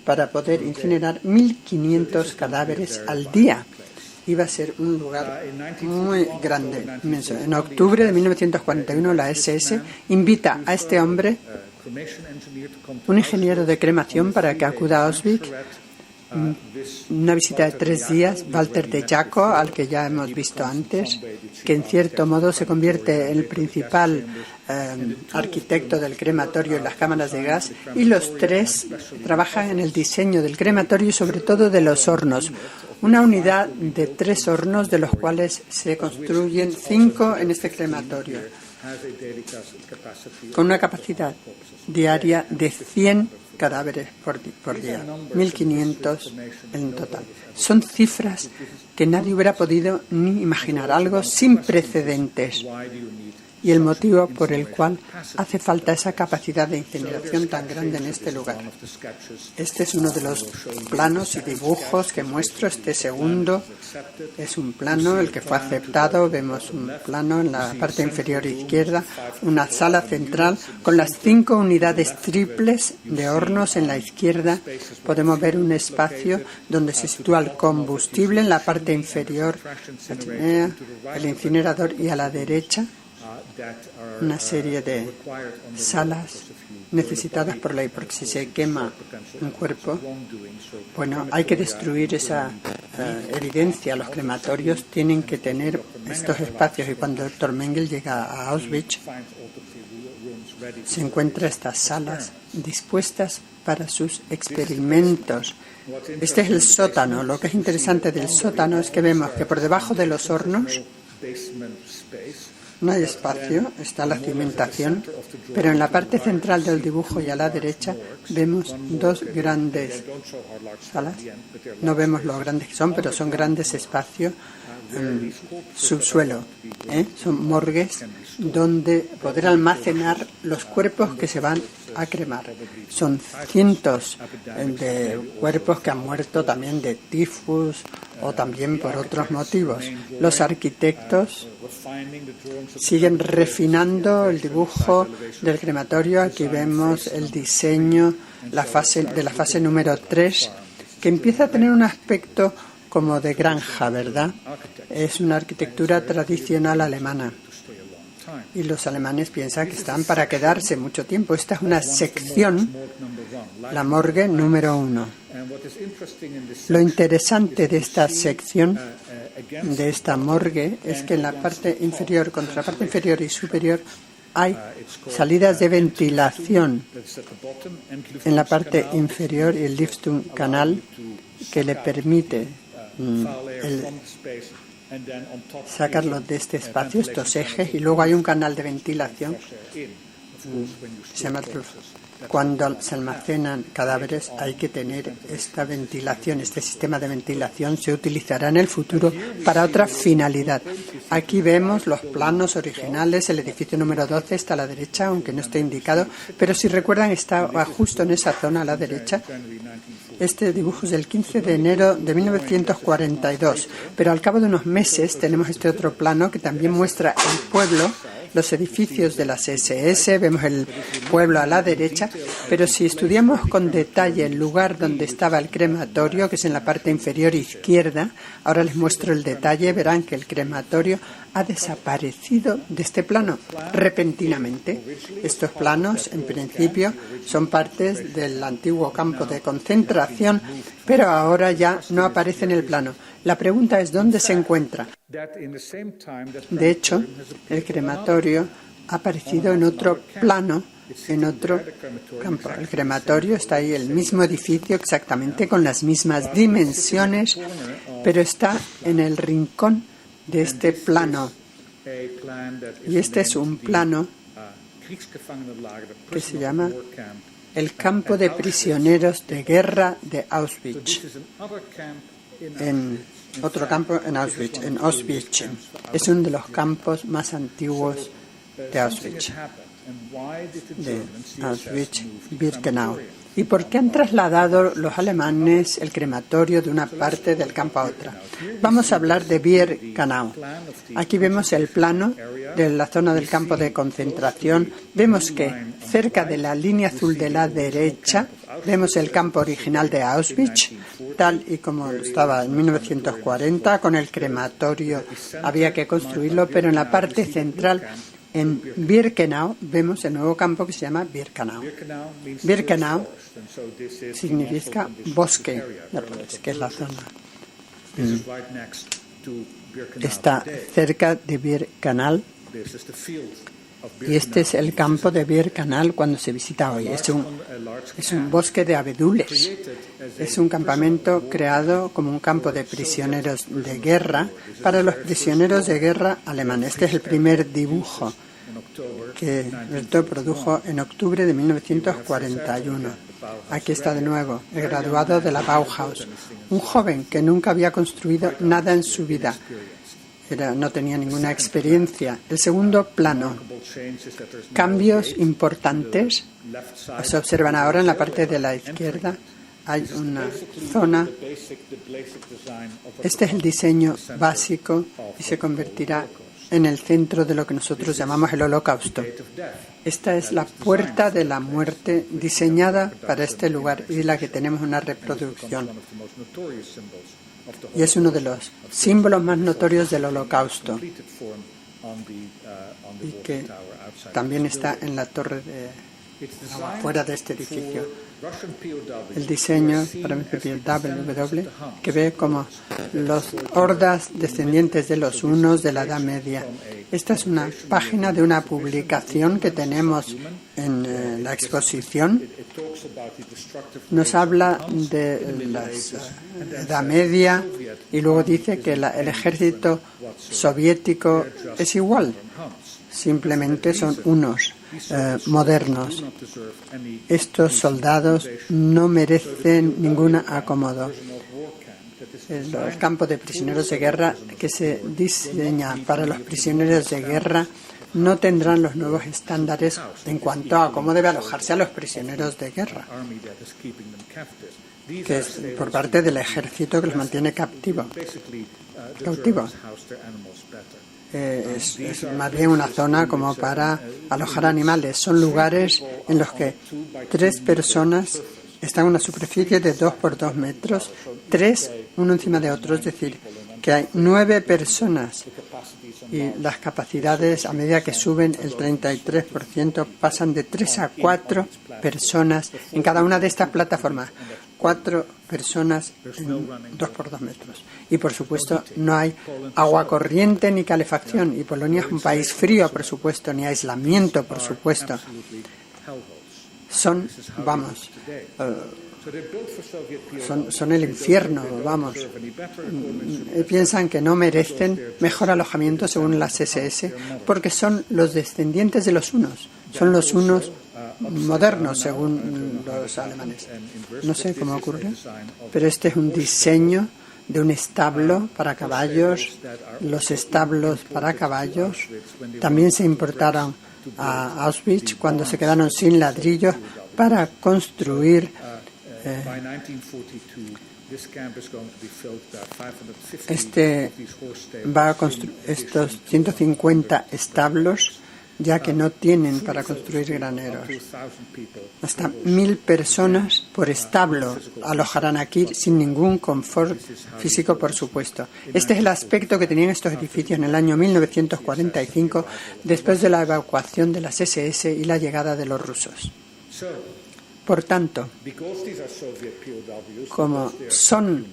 Speaker 4: para poder incinerar 1.500 cadáveres al día. Iba a ser un lugar muy grande, inmenso. En octubre de 1941, la SS invita a este hombre, un ingeniero de cremación, para que acuda a Auschwitz. Una visita de 3 días, Walter de Jaco, al que ya hemos visto antes, que en cierto modo se convierte en el principal arquitecto del crematorio y las cámaras de gas, y los tres trabajan en el diseño del crematorio y sobre todo de los hornos. Una unidad de 3 hornos, de los cuales se construyen 5 en este crematorio, con una capacidad diaria de 100 cadáveres por día, 1.500 en total. Son cifras que nadie hubiera podido ni imaginar, algo sin precedentes. y el motivo por el cual hace falta esa capacidad de incineración tan grande en este lugar. Este es uno de los planos y dibujos que muestro. Este segundo es un plano, el que fue aceptado. Vemos un plano en la parte inferior izquierda, una sala central con las 5 unidades triples de hornos en la izquierda. Podemos ver un espacio donde se sitúa el combustible en la parte inferior, la chimenea, el incinerador, y a la derecha una serie de salas necesitadas por ley, porque si se quema un cuerpo, bueno, hay que destruir esa evidencia. Los crematorios tienen que tener estos espacios, y cuando el doctor Mengele llega a Auschwitz se encuentra estas salas dispuestas para sus experimentos. Este es el sótano. Lo que es interesante del sótano es que vemos que por debajo de los hornos no hay espacio, está la cimentación, pero en la parte central del dibujo y a la derecha vemos 2 grandes salas. No vemos lo grandes que son, pero son grandes espacios en subsuelo. Son morgues donde poder almacenar los cuerpos que se van a cremar. Son cientos de cuerpos que han muerto también de tifus o también por otros motivos. Los arquitectos siguen refinando el dibujo del crematorio. Aquí vemos el diseño de la fase número 3, que empieza a tener un aspecto como de granja, ¿verdad? Es una arquitectura tradicional alemana. Y los alemanes piensan que están para quedarse mucho tiempo. Esta es una sección, la morgue número 1. Lo interesante de esta sección, de esta morgue, es que en la parte inferior, contra la parte inferior y superior, hay salidas de ventilación en la parte inferior y el Fundación Canal que le permite sacarlos de este espacio, estos ejes, y luego hay un canal de ventilación. Se llama cuando se almacenan cadáveres hay que tener esta ventilación. Este sistema de ventilación se utilizará en el futuro para otra finalidad. Aquí vemos los planos originales. El edificio número 12 está a la derecha, aunque no esté indicado, pero si recuerdan estaba justo en esa zona a la derecha. Este dibujo es del 15 de enero de 1942, pero al cabo de unos meses tenemos este otro plano que también muestra el pueblo, los edificios de las SS, vemos el pueblo a la derecha, pero si estudiamos con detalle el lugar donde estaba el crematorio, que es en la parte inferior izquierda, ahora les muestro el detalle, verán que el crematorio ha desaparecido de este plano repentinamente. Estos planos, en principio, son partes del antiguo campo de concentración, pero ahora ya no aparece en el plano. La pregunta es ¿dónde se encuentra? De hecho, el crematorio ha aparecido en otro plano, en otro campo. El crematorio está ahí, el mismo edificio exactamente con las mismas dimensiones, pero está en el rincón de este plano. Y este es un plano que se llama el campo de prisioneros de guerra de Auschwitz. En otro campo en Auschwitz. Es uno de los campos más antiguos de Auschwitz, Birkenau. ¿Y por qué han trasladado los alemanes el crematorio de una parte del campo a otra? Vamos a hablar de Birkenau. Aquí vemos el plano de la zona del campo de concentración. Vemos que cerca de la línea azul de la derecha vemos el campo original de Auschwitz, tal y como estaba en 1940. Con el crematorio había que construirlo, pero en la parte central, en Birkenau, vemos el nuevo campo que se llama Birkenau. Birkenau significa bosque, que es la zona. Está cerca de Birkenau. Y este es el campo de Birkenau cuando se visita hoy. Es un bosque de abedules. Es un campamento creado como un campo de prisioneros de guerra para los prisioneros de guerra alemanes. Este es el primer dibujo que Bertot produjo en octubre de 1941. Aquí está de nuevo el graduado de la Bauhaus, un joven que nunca había construido nada en su vida. no tenía ninguna experiencia. El segundo plano, cambios importantes. Se observan ahora en la parte de la izquierda. Hay una zona. Este es el diseño básico y se convertirá en el centro de lo que nosotros llamamos el Holocausto. Esta es la puerta de la muerte diseñada para este lugar y de la que tenemos una reproducción. Y es uno de los símbolos más notorios del Holocausto y que también está en la torre fuera de este edificio. El diseño para el PW, que ve como los hordas descendientes de los hunos de la Edad Media. Esta es una página de una publicación que tenemos en la exposición. Nos habla de la Edad Media y luego dice que el ejército soviético es igual. Simplemente son unos modernos. Estos soldados no merecen ningún acomodo. El campo de prisioneros de guerra que se diseña para los prisioneros de guerra no tendrán los nuevos estándares en cuanto a cómo debe alojarse a los prisioneros de guerra, que es por parte del ejército que los mantiene cautivos. Es más bien una zona como para alojar animales. Son lugares en los que 3 personas están en una superficie de 2 por 2 metros, 3 uno encima de otro, es decir, que hay 9 personas y las capacidades a medida que suben el 33% pasan de 3 a 4 personas en cada una de estas plataformas. 4 personas en 2 por 2 metros. Y por supuesto no hay agua corriente ni calefacción. Y Polonia es un país frío, por supuesto, ni aislamiento, por supuesto. Son el infierno, vamos. Piensan que no merecen mejor alojamiento según las SS porque son los descendientes de los hunos. Son los hunos modernos según los alemanes. No sé cómo ocurre, pero este es un diseño de un establo para caballos. Los establos para caballos también se importaron a Auschwitz cuando se quedaron sin ladrillos para construir estos 150 establos, ya que no tienen para construir graneros. Hasta 1.000 personas por establo alojarán aquí sin ningún confort físico, por supuesto. Este es el aspecto que tenían estos edificios en el año 1945, después de la evacuación de las SS y la llegada de los rusos. Por tanto, como son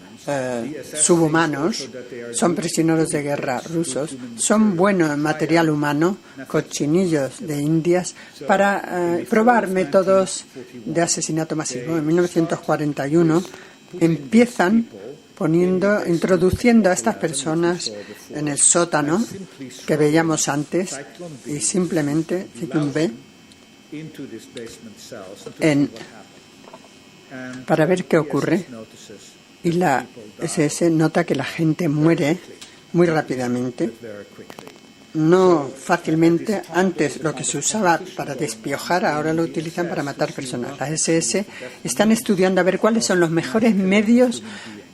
Speaker 4: subhumanos, son prisioneros de guerra rusos, son buenos en material humano, cochinillos de indias, para probar métodos de asesinato masivo. En 1941 empiezan introduciendo a estas personas en el sótano que veíamos antes y simplemente para ver qué ocurre. Y la SS nota que la gente muere muy rápidamente, no fácilmente. Antes lo que se usaba para despiojar, ahora lo utilizan para matar personas. Las SS están estudiando a ver cuáles son los mejores medios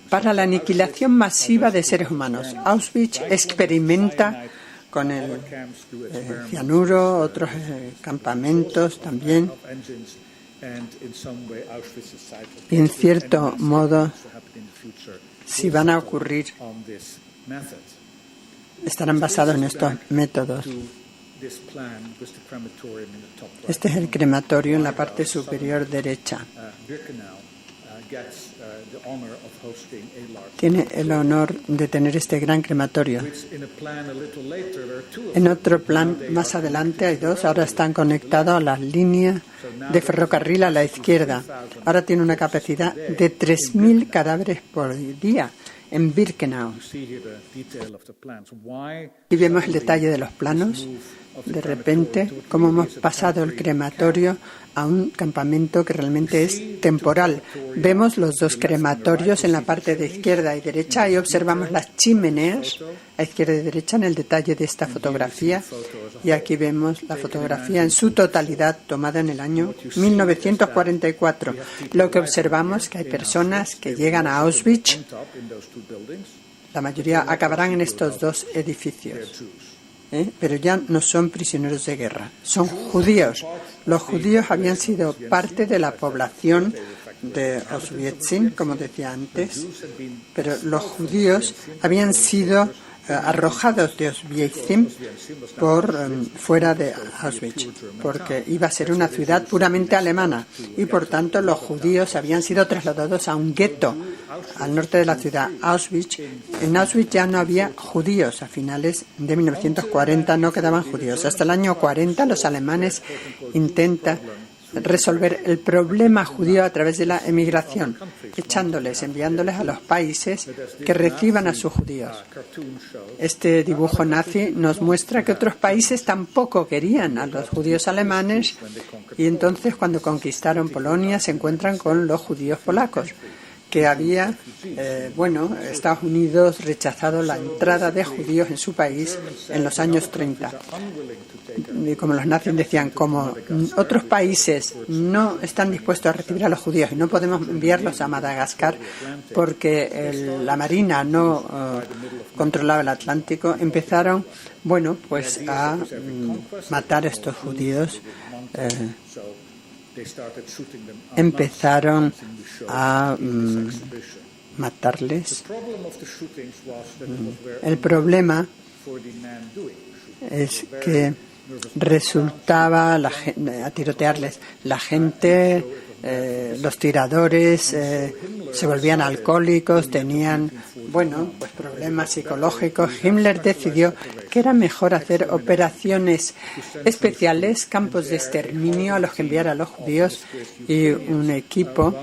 Speaker 4: para la aniquilación masiva de seres humanos. Auschwitz experimenta con el cianuro, otros campamentos también. Y en cierto modo, si van a ocurrir, estarán basados en estos métodos. Este es el crematorio en la parte superior derecha. Tiene el honor de tener este gran crematorio. En otro plan más adelante hay 2, ahora están conectados a las líneas de ferrocarril a la izquierda. Ahora tiene una capacidad de 3.000 cadáveres por día en Birkenau. Y vemos el detalle de los planos. de repente, cómo hemos pasado el crematorio a un campamento que realmente es temporal. Vemos los dos crematorios en la parte de izquierda y derecha y observamos las chimeneas a izquierda y derecha en el detalle de esta fotografía. Y aquí vemos la fotografía en su totalidad tomada en el año 1944. Lo que observamos es que hay personas que llegan a Auschwitz. La mayoría acabarán en estos dos edificios. Pero ya no son prisioneros de guerra, son judíos. Los judíos habían sido parte de la población de Auschwitz, como decía antes, pero los judíos habían sido arrojados de Auschwitz por fuera de Auschwitz, porque iba a ser una ciudad puramente alemana y por tanto los judíos habían sido trasladados a un gueto al norte de la ciudad, Auschwitz. En Auschwitz ya no había judíos. A finales de 1940 no quedaban judíos. Hasta el año 40 los alemanes intentan resolver el problema judío a través de la emigración, enviándoles a los países que reciban a sus judíos. Este dibujo nazi nos muestra que otros países tampoco querían a los judíos alemanes y entonces cuando conquistaron Polonia se encuentran con los judíos polacos, que había, Estados Unidos rechazado la entrada de judíos en su país en los años 30. Y como los nazis decían, como otros países no están dispuestos a recibir a los judíos y no podemos enviarlos a Madagascar porque la Marina no controlaba el Atlántico, empezaron, a matar a estos judíos. Empezaron a matarles. El problema es que resultaba a tirotearles. La gente, los tiradores se volvían alcohólicos, tenían problemas psicológicos. Himmler decidió que era mejor hacer operaciones especiales, campos de exterminio a los que enviar a los judíos y un equipo,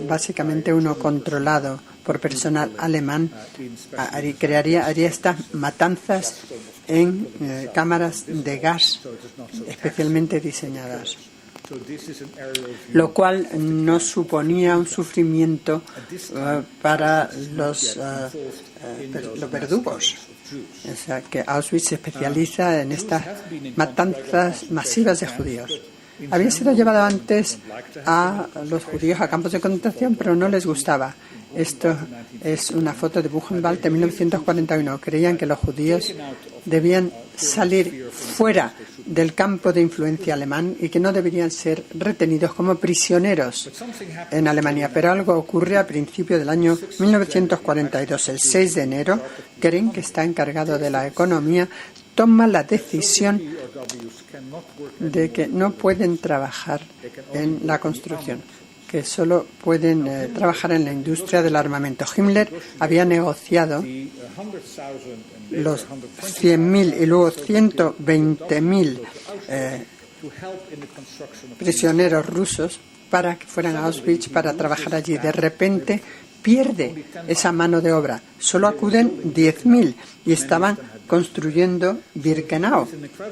Speaker 4: básicamente uno controlado por personal alemán, haría estas matanzas en cámaras de gas especialmente diseñadas, lo cual no suponía un sufrimiento para los verdugos. O sea, que Auschwitz se especializa en estas matanzas masivas de judíos. Había sido llevado antes a los judíos a campos de concentración, pero no les gustaba. Esto es una foto de Buchenwald de 1941. Creían que los judíos debían salir fuera del campo de influencia alemán y que no deberían ser retenidos como prisioneros en Alemania. Pero algo ocurre a principios del año 1942. El 6 de enero, Goering, que está encargado de la economía, toma la decisión de que no pueden trabajar en la construcción, que solo pueden trabajar en la industria del armamento. Himmler había negociado los 100.000 y luego 120.000 prisioneros rusos para que fueran a Auschwitz para trabajar allí. De repente pierde esa mano de obra. Solo acuden 10.000 y estaban construyendo Birkenau.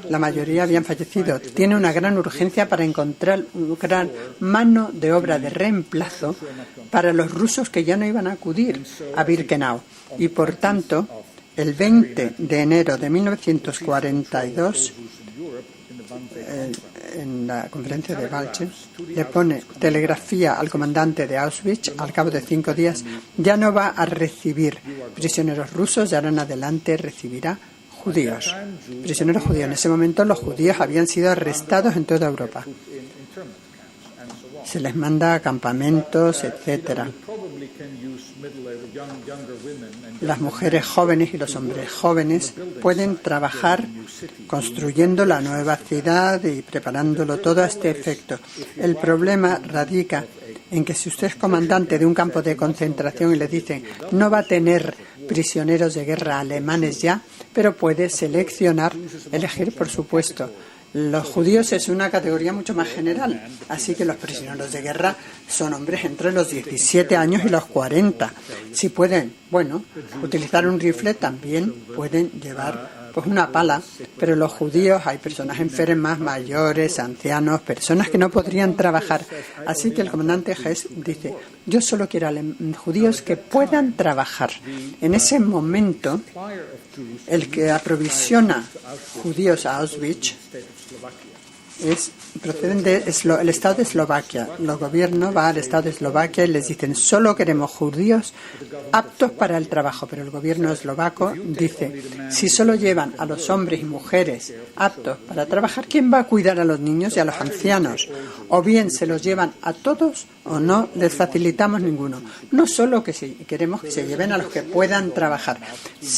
Speaker 4: La mayoría habían fallecido. Tiene una gran urgencia para encontrar una gran mano de obra de reemplazo para los rusos que ya no iban a acudir a Birkenau. Y por tanto, el 20 de enero de 1942, en la conferencia de Balchen, le pone telegrafía al comandante de Auschwitz. Al cabo de 5 días ya no va a recibir prisioneros rusos, de ahora en adelante recibirá judíos, prisioneros judíos. En ese momento los judíos habían sido arrestados en toda Europa. Se les manda a campamentos, etcétera. Las mujeres jóvenes y los hombres jóvenes pueden trabajar construyendo la nueva ciudad y preparándolo todo a este efecto. El problema radica en que si usted es comandante de un campo de concentración y le dicen no va a tener prisioneros de guerra alemanes ya, pero puede elegir, por supuesto. Los judíos es una categoría mucho más general, así que los prisioneros de guerra son hombres entre los 17 años y los 40. Si pueden, utilizar un rifle, también pueden llevar pues una pala, pero los judíos hay personas enfermas, mayores, ancianos, personas que no podrían trabajar. Así que el comandante Hess dice, yo solo quiero judíos que puedan trabajar. En ese momento, el que aprovisiona judíos a Auschwitz proceden del Estado de Eslovaquia. Los gobiernos van al Estado de Eslovaquia y les dicen, solo queremos judíos aptos para el trabajo. Pero el gobierno eslovaco dice, si solo llevan a los hombres y mujeres aptos para trabajar, ¿quién va a cuidar a los niños y a los ancianos? O bien se los llevan a todos o no les facilitamos ninguno. No solo queremos que se lleven a los que puedan trabajar.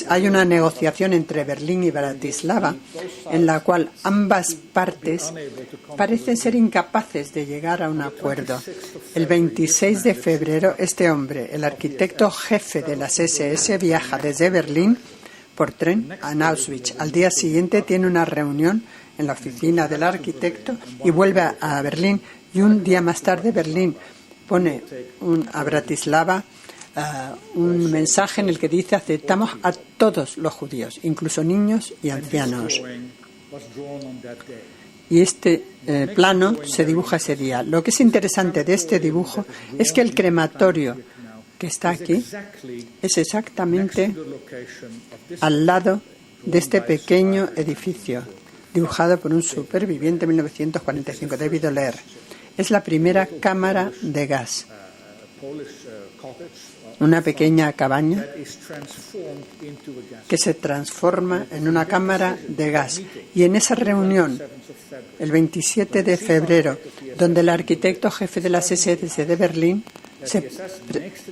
Speaker 4: Hay una negociación entre Berlín y Bratislava en la cual ambas partes parecen ser incapaces de llegar a un acuerdo. El 26 de febrero, este hombre, el arquitecto jefe de las SS, viaja desde Berlín por tren a Auschwitz. Al día siguiente tiene una reunión en la oficina del arquitecto y vuelve a Berlín. Y un día más tarde, Berlín pone a Bratislava un mensaje en el que dice aceptamos a todos los judíos, incluso niños y ancianos. Y este plano se dibuja ese día. Lo que es interesante de este dibujo es que el crematorio que está aquí es exactamente al lado de este pequeño edificio, dibujado por un superviviente en 1945, David Oler. Es la primera cámara de gas. Una pequeña cabaña que se transforma en una cámara de gas. Y en esa reunión, el 27 de febrero, donde el arquitecto jefe de las SS de Berlín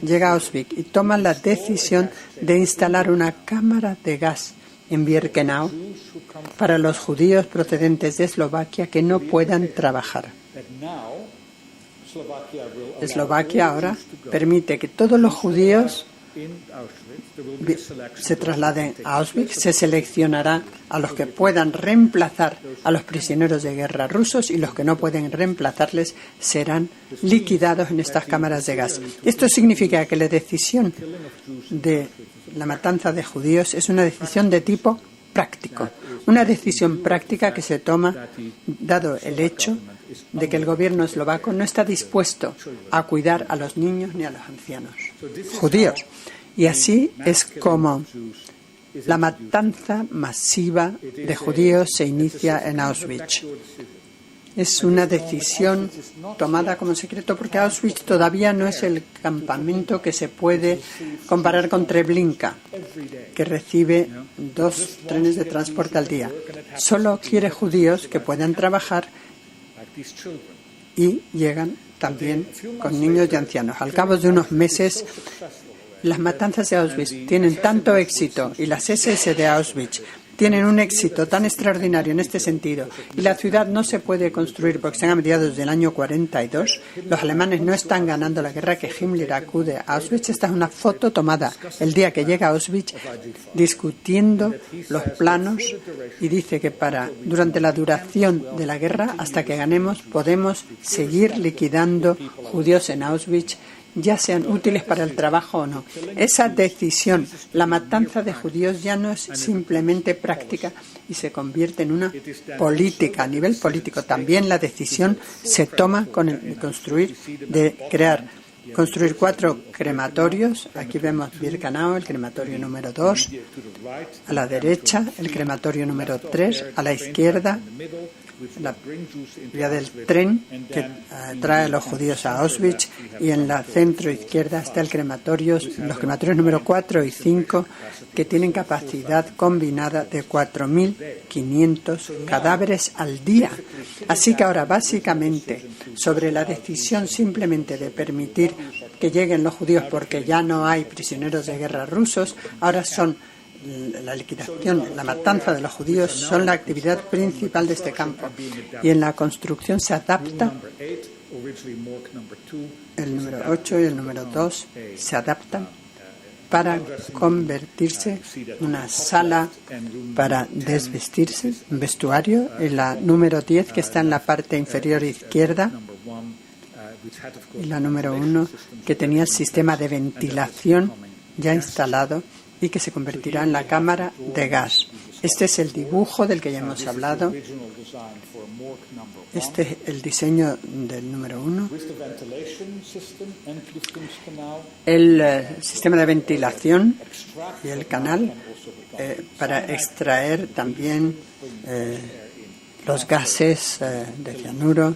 Speaker 4: llega a Auschwitz y toma la decisión de instalar una cámara de gas en Birkenau para los judíos procedentes de Eslovaquia que no puedan trabajar. Eslovaquia ahora permite que todos los judíos se trasladen a Auschwitz, se seleccionará a los que puedan reemplazar a los prisioneros de guerra rusos y los que no pueden reemplazarles serán liquidados en estas cámaras de gas. Esto significa que la decisión de la matanza de judíos es una decisión de tipo práctico, una decisión práctica que se toma dado el hecho de que el gobierno eslovaco no está dispuesto a cuidar a los niños ni a los ancianos judíos. Y así es como la matanza masiva de judíos se inicia en Auschwitz. Es una decisión tomada como secreto porque Auschwitz todavía no es el campamento que se puede comparar con Treblinka, que recibe 2 trenes de transporte al día. Solo quiere judíos que puedan trabajar y llegan también con niños y ancianos. Al cabo de unos meses, las matanzas de Auschwitz tienen tanto éxito y las SS de Auschwitz tienen un éxito tan extraordinario en este sentido y la ciudad no se puede construir porque están a mediados del año 42, los alemanes no están ganando la guerra, que Himmler acude a Auschwitz. Esta es una foto tomada el día que llega a Auschwitz discutiendo los planos y dice que durante la duración de la guerra, hasta que ganemos, podemos seguir liquidando judíos en Auschwitz, ya sean útiles para el trabajo o no. Esa decisión, la matanza de judíos, ya no es simplemente práctica y se convierte en una política. A nivel político también la decisión se toma de construir 4 crematorios. Aquí vemos Birkenau, el crematorio número 2, a la derecha el crematorio número 3, a la izquierda la vía del tren que trae a los judíos a Auschwitz, y en la centro izquierda está los crematorios número 4 y 5, que tienen capacidad combinada de 4.500 cadáveres al día. Así que ahora, básicamente, sobre la decisión simplemente de permitir que lleguen los judíos porque ya no hay prisioneros de guerra rusos, ahora son la liquidación, la matanza de los judíos son la actividad principal de este campo. Y en la construcción se adapta, el número 8 y el número 2 se adaptan para convertirse en una sala para desvestirse, un vestuario, y la número 10, que está en la parte inferior izquierda, y la número 1, que tenía el sistema de ventilación ya instalado y que se convertirá en la cámara de gas. Este es el dibujo del que ya hemos hablado. Este es el diseño del número 1. El sistema de ventilación y el canal para extraer también los gases de cianuro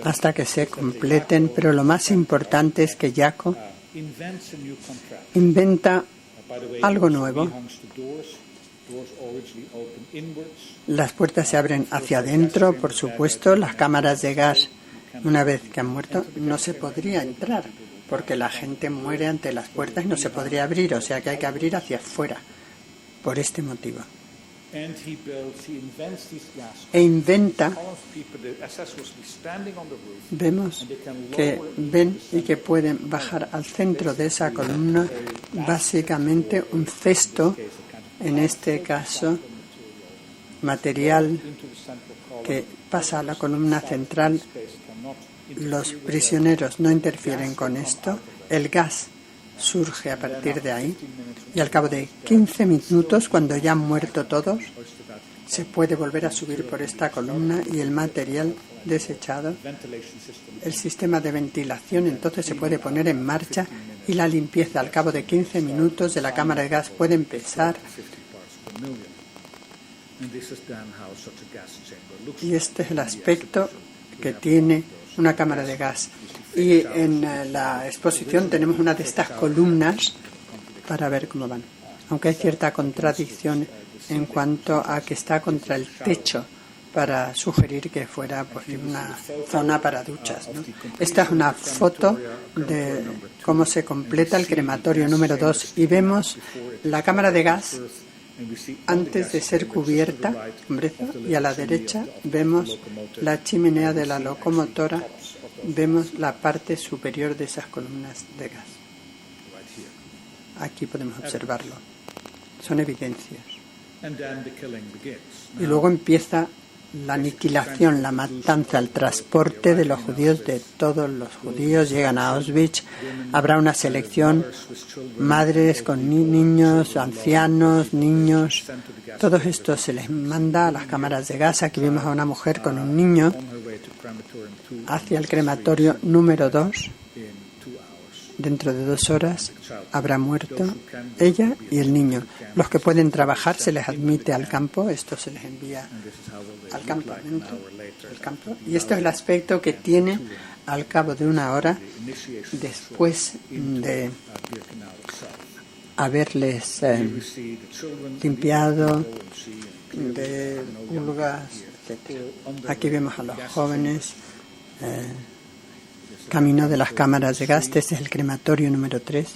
Speaker 4: hasta que se completen. Pero lo más importante es que Jaco inventa algo nuevo. Las puertas se abren hacia adentro, por supuesto. Las cámaras de gas, una vez que han muerto, no se podría entrar porque la gente muere ante las puertas y no se podría abrir, o sea que hay que abrir hacia afuera por este motivo. E inventa, vemos que ven y que pueden bajar al centro de esa columna básicamente un cesto, en este caso material que pasa a la columna central. Los prisioneros no interfieren con esto, el gas surge a partir de ahí y al cabo de 15 minutos, cuando ya han muerto todos, se puede volver a subir por esta columna y el material desechado, el sistema de ventilación, entonces se puede poner en marcha y la limpieza al cabo de 15 minutos de la cámara de gas puede empezar. Y este es el aspecto que tiene una cámara de gas. Y en la exposición tenemos una de estas columnas para ver cómo van. Aunque hay cierta contradicción en cuanto a que está contra el techo para sugerir que fuera pues, una zona para duchas, ¿no? Esta es una foto de cómo se completa el crematorio número 2 y vemos la cámara de gas antes de ser cubierta con brezo, y a la derecha vemos la chimenea de la locomotora, vemos la parte superior de esas columnas de gas. Aquí podemos observarlo. Son evidencias. Y luego empieza la aniquilación, la matanza, el transporte de los judíos, de todos los judíos. Llegan a Auschwitz, habrá una selección, madres con niños, ancianos, niños, todos estos se les manda a las cámaras de gas. Aquí vemos a una mujer con un niño hacia el crematorio número 2. Dentro de 2 horas habrá muerto ella y el niño. Los que pueden trabajar se les admite al campo, esto se les envía al campamento, y esto es el aspecto que tiene al cabo de 1 hora después de haberles limpiado de pulgas, etc. Aquí vemos a los jóvenes camino de las cámaras de gas. Este es el crematorio número 3.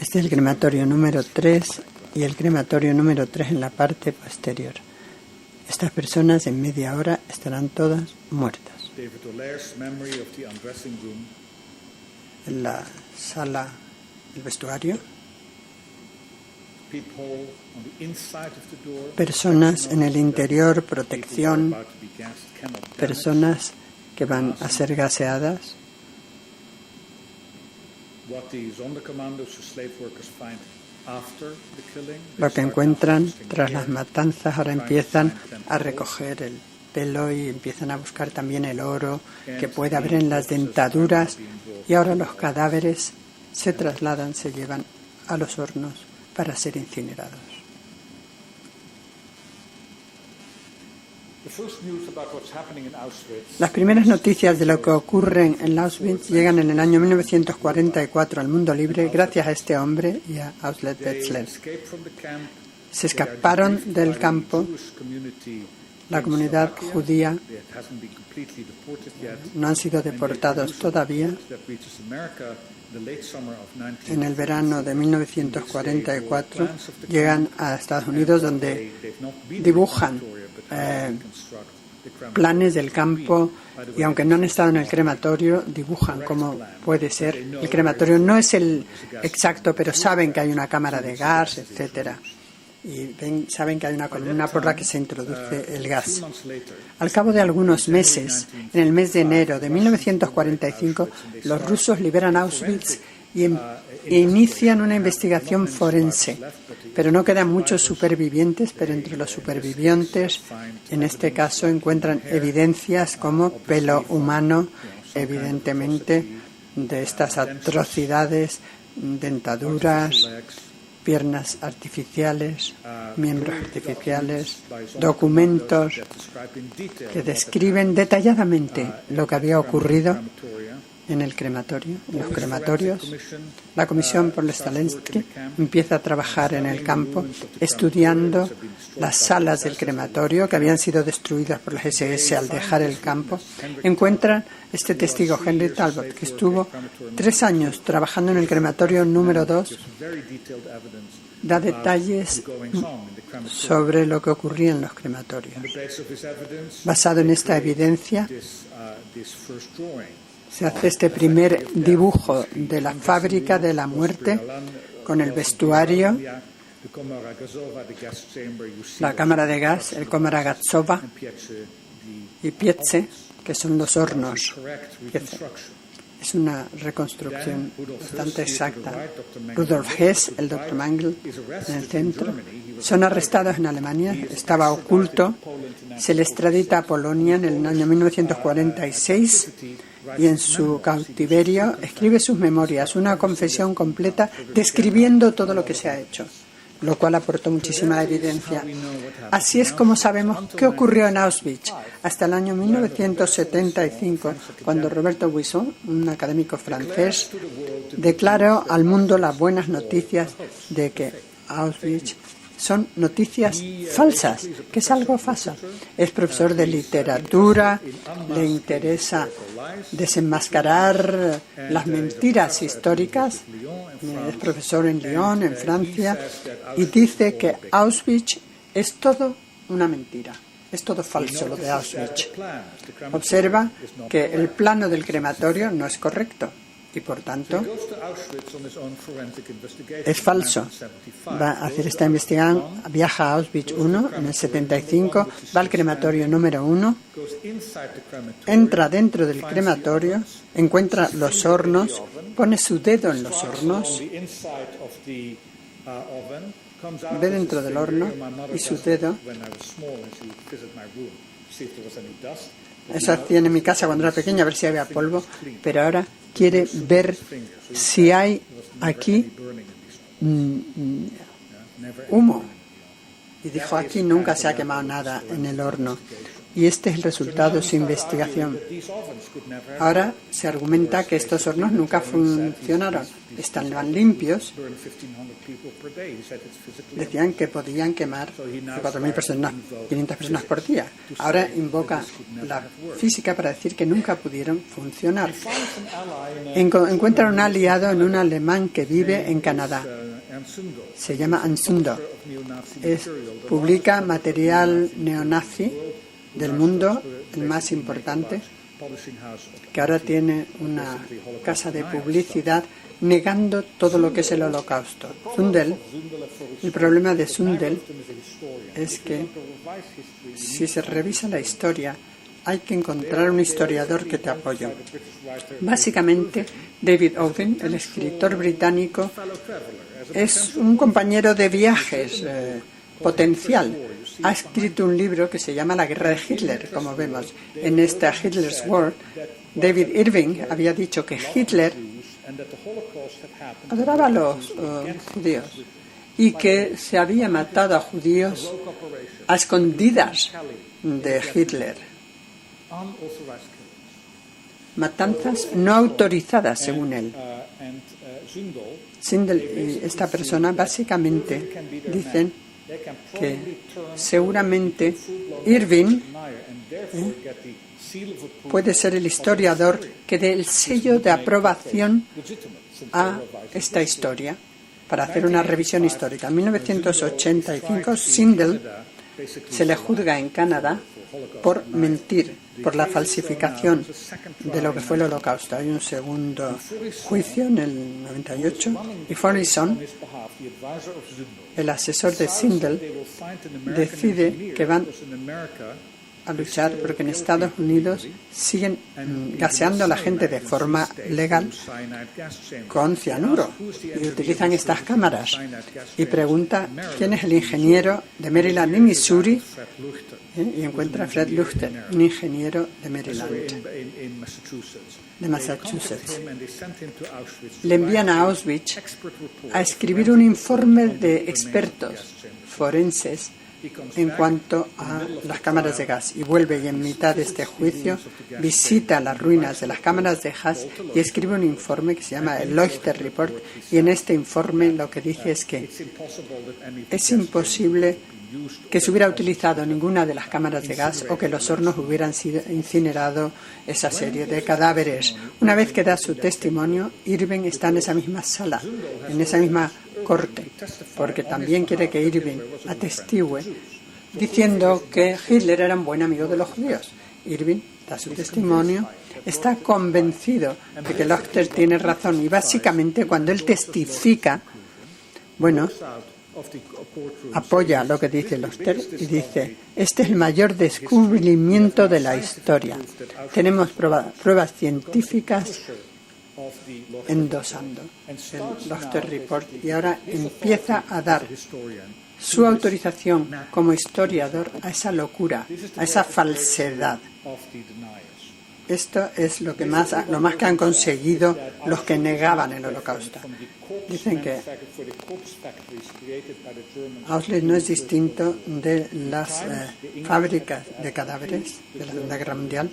Speaker 4: Este es el crematorio número 3 y el crematorio número 3 en la parte posterior. Estas personas en media hora estarán todas muertas. En la sala, el vestuario, personas en el interior, protección, personas que van a ser gaseadas. Lo que encuentran tras las matanzas, ahora empiezan a recoger el pelo y empiezan a buscar también el oro que puede haber en las dentaduras, y ahora los cadáveres se trasladan, se llevan a los hornos para ser incinerados. Las primeras noticias de lo que ocurre en Auschwitz llegan en el año 1944 al mundo libre gracias a este hombre y a Auschwitz Wetzler. Se escaparon del campo. La comunidad judía no han sido deportados todavía. En el verano de 1944 llegan a Estados Unidos, donde dibujan planes del campo, y aunque no han estado en el crematorio, dibujan cómo puede ser. El crematorio no es el exacto, pero saben que hay una cámara de gas, etcétera, y saben que hay una columna por la que se introduce el gas. Al cabo de algunos meses, en el mes de enero de 1945, los rusos liberan Auschwitz e inician una investigación forense. Pero no quedan muchos supervivientes, pero entre los supervivientes, en este caso, encuentran evidencias como pelo humano, evidentemente, de estas atrocidades, dentaduras, piernas artificiales, miembros artificiales, documentos que describen detalladamente lo que había ocurrido en el crematorio, en los crematorios. La Comisión por Stalinski empieza a trabajar en el campo, estudiando las salas del crematorio que habían sido destruidas por las SS al dejar el campo. Encuentran este testigo, Henry Talbot, que estuvo 3 años trabajando en el crematorio número 2, da detalles sobre lo que ocurría en los crematorios. Basado en esta evidencia, se hace este primer dibujo de la fábrica de la muerte con el vestuario, la cámara de gas, el cámara gazzova y piece, que son los hornos. Es una reconstrucción bastante exacta. Rudolf Hess, el Dr. Mangel, en el centro. Son arrestados en Alemania, estaba oculto, se le extradita a Polonia en el año 1946 y en su cautiverio escribe sus memorias, una confesión completa describiendo todo lo que se ha hecho, lo cual aportó muchísima evidencia. Así es como sabemos qué ocurrió en Auschwitz hasta el año 1975, cuando Roberto Wisson, un académico francés, declaró al mundo las buenas noticias de que Auschwitz son noticias falsas, que es algo falso. Es profesor de literatura, le interesa desenmascarar las mentiras históricas, es profesor en Lyon, en Francia, y dice que Auschwitz es todo una mentira, es todo falso lo de Auschwitz. Observa que el plano del crematorio no es correcto y, por tanto, es falso. Va a hacer esta investigación, viaja a Auschwitz I en el 75, va al crematorio número 1, entra dentro del crematorio, encuentra los hornos, pone su dedo en los hornos, ve dentro del horno y su dedo. Eso hacía en mi casa cuando era pequeña, a ver si había polvo, pero ahora quiere ver si hay aquí humo. Y dijo, aquí nunca se ha quemado nada en el horno. Y este es el resultado de su investigación. Ahora se argumenta que estos hornos nunca funcionaron. Estaban limpios. Decían que podían quemar a 4.000 personas, 500 personas por día. Ahora invoca la física para decir que nunca pudieron funcionar. Encuentran un aliado en un alemán que vive en Canadá. Se llama Ansundo. Publica material neonazi del mundo, el más importante, que ahora tiene una casa de publicidad negando todo lo que es el Holocausto. Zundel, el problema de Zundel es que si se revisa la historia hay que encontrar un historiador que te apoye. Básicamente, David Owen, el escritor británico, es un compañero de viajes potencial. Ha escrito un libro que se llama La guerra de Hitler, como vemos. En esta Hitler's War, David Irving había dicho que Hitler adoraba a los judíos y que se había matado a judíos a escondidas de Hitler. Matanzas no autorizadas, según él. Sindel y esta persona básicamente dicen que seguramente Irving puede ser el historiador que dé el sello de aprobación a esta historia para hacer una revisión histórica. En 1985, Sindel se le juzga en Canadá por mentir, por la falsificación de lo que fue el Holocausto. Hay un segundo juicio en el 98 y Folison, el asesor de Sindel, decide que van a luchar porque en Estados Unidos siguen gaseando a la gente de forma legal con cianuro y utilizan estas cámaras. Y pregunta quién es el ingeniero de Maryland y Missouri, y encuentra a Fred Luchter, un ingeniero de Maryland, de Massachusetts. Le envían a Auschwitz a escribir un informe de expertos forenses en cuanto a las cámaras de gas, y vuelve, y en mitad de este juicio visita las ruinas de las cámaras de gas y escribe un informe que se llama el Leuchter Report, y en este informe lo que dice es que es imposible que se hubiera utilizado ninguna de las cámaras de gas o que los hornos hubieran sido incinerado esa serie de cadáveres. Una vez que da su testimonio, Irving está en esa misma sala, en esa misma corte, porque también quiere que Irving atestigue diciendo que Hitler era un buen amigo de los judíos. Irving da su testimonio, está convencido de que Leuchter tiene razón, y básicamente cuando él testifica, apoya lo que dice Leuchter y dice: este es el mayor descubrimiento de la historia. Tenemos pruebas científicas endosando el Leuchter Report, y ahora empieza a dar su autorización como historiador a esa locura, a esa falsedad. Esto es lo más que han conseguido los que negaban el Holocausto. Dicen que Auschwitz no es distinto de las fábricas de cadáveres de la Segunda Guerra Mundial.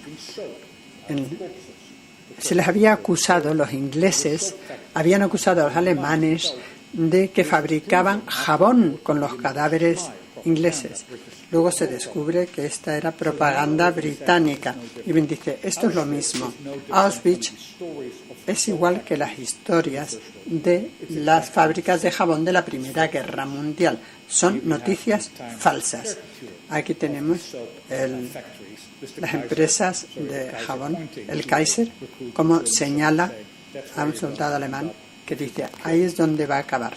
Speaker 4: Se les había acusado, los ingleses habían acusado a los alemanes de que fabricaban jabón con los cadáveres ingleses. Luego se descubre que esta era propaganda británica. Y bien dice, esto es lo mismo. Auschwitz es igual que las historias de las fábricas de jabón de la Primera Guerra Mundial. Son noticias falsas. Aquí tenemos las empresas de jabón, el Kaiser, como señala a un soldado alemán que dice, ahí es donde va a acabar.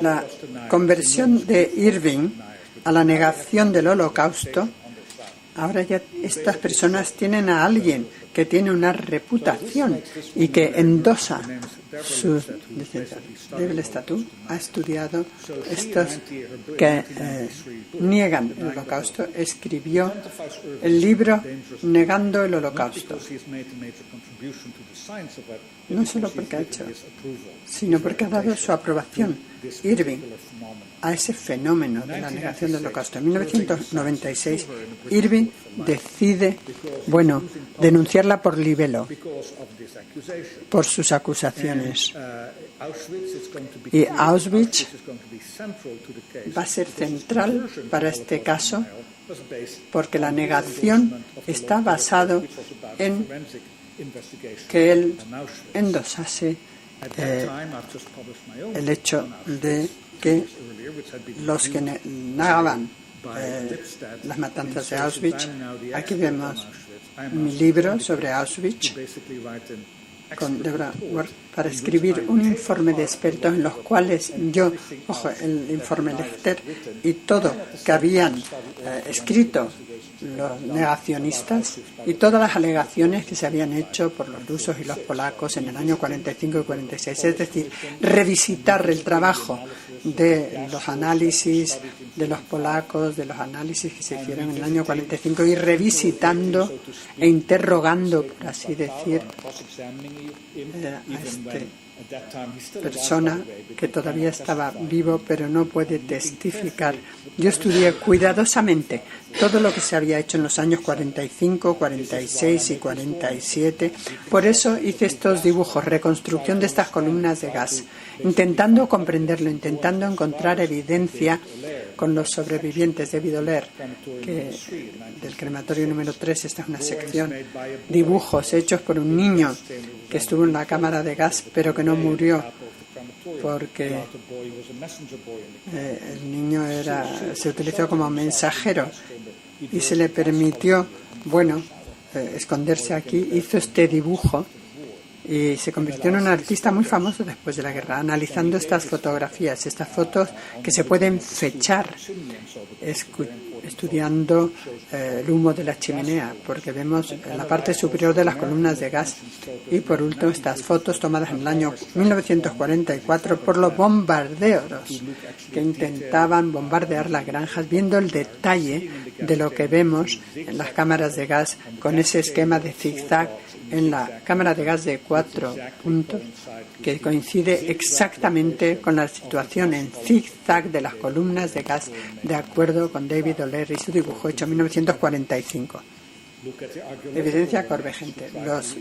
Speaker 4: La conversión de Irving a la negación del Holocausto, ahora ya estas personas tienen a alguien que tiene una reputación y que endosa sus licencias. David Statut ha estudiado estos que niegan el Holocausto, escribió el libro Negando el Holocausto. No solo porque ha hecho, sino porque ha dado su aprobación, Irving, a ese fenómeno de la negación del Holocausto. En 1996, Irving decide, denunciarla por libelo, por sus acusaciones. Y Auschwitz va a ser central para este caso porque la negación está basado en que él endosase el hecho de que los que negaban las matanzas de Auschwitz, aquí vemos mi libro sobre Auschwitz con Deborah Ward, para escribir un informe de expertos en los cuales yo cojo el informe Leuchter y todo que habían escrito los negacionistas y todas las alegaciones que se habían hecho por los rusos y los polacos en el año 45 y 46, es decir, revisitar el trabajo de los análisis de los polacos, de los análisis que se hicieron en el año 45 y revisitando e interrogando, por así decir, a esta persona que todavía estaba vivo pero no puede testificar. Yo estudié cuidadosamente todo lo que se había hecho en los años 45, 46 y 47. Por eso hice estos dibujos, reconstrucción de estas columnas de gas, intentando comprenderlo, intentando encontrar evidencia con los sobrevivientes de Vidoler, que del crematorio número 3, esta es una sección, dibujos hechos por un niño que estuvo en la cámara de gas pero que no murió porque el niño se utilizó como mensajero y se le permitió esconderse aquí. Hizo este dibujo y se convirtió en un artista muy famoso después de la guerra, analizando estas fotografías, estas fotos que se pueden fechar, estudiando el humo de la chimenea, porque vemos en la parte superior de las columnas de gas. Y por último, estas fotos tomadas en el año 1944 por los bombarderos que intentaban bombardear las granjas, viendo el detalle de lo que vemos en las cámaras de gas con ese esquema de zigzag en la cámara de gas de 4 puntos, que coincide exactamente con la situación en zigzag de las columnas de gas, de acuerdo con David O'Leary y su dibujo hecho en 1945. Evidencia convergente. Los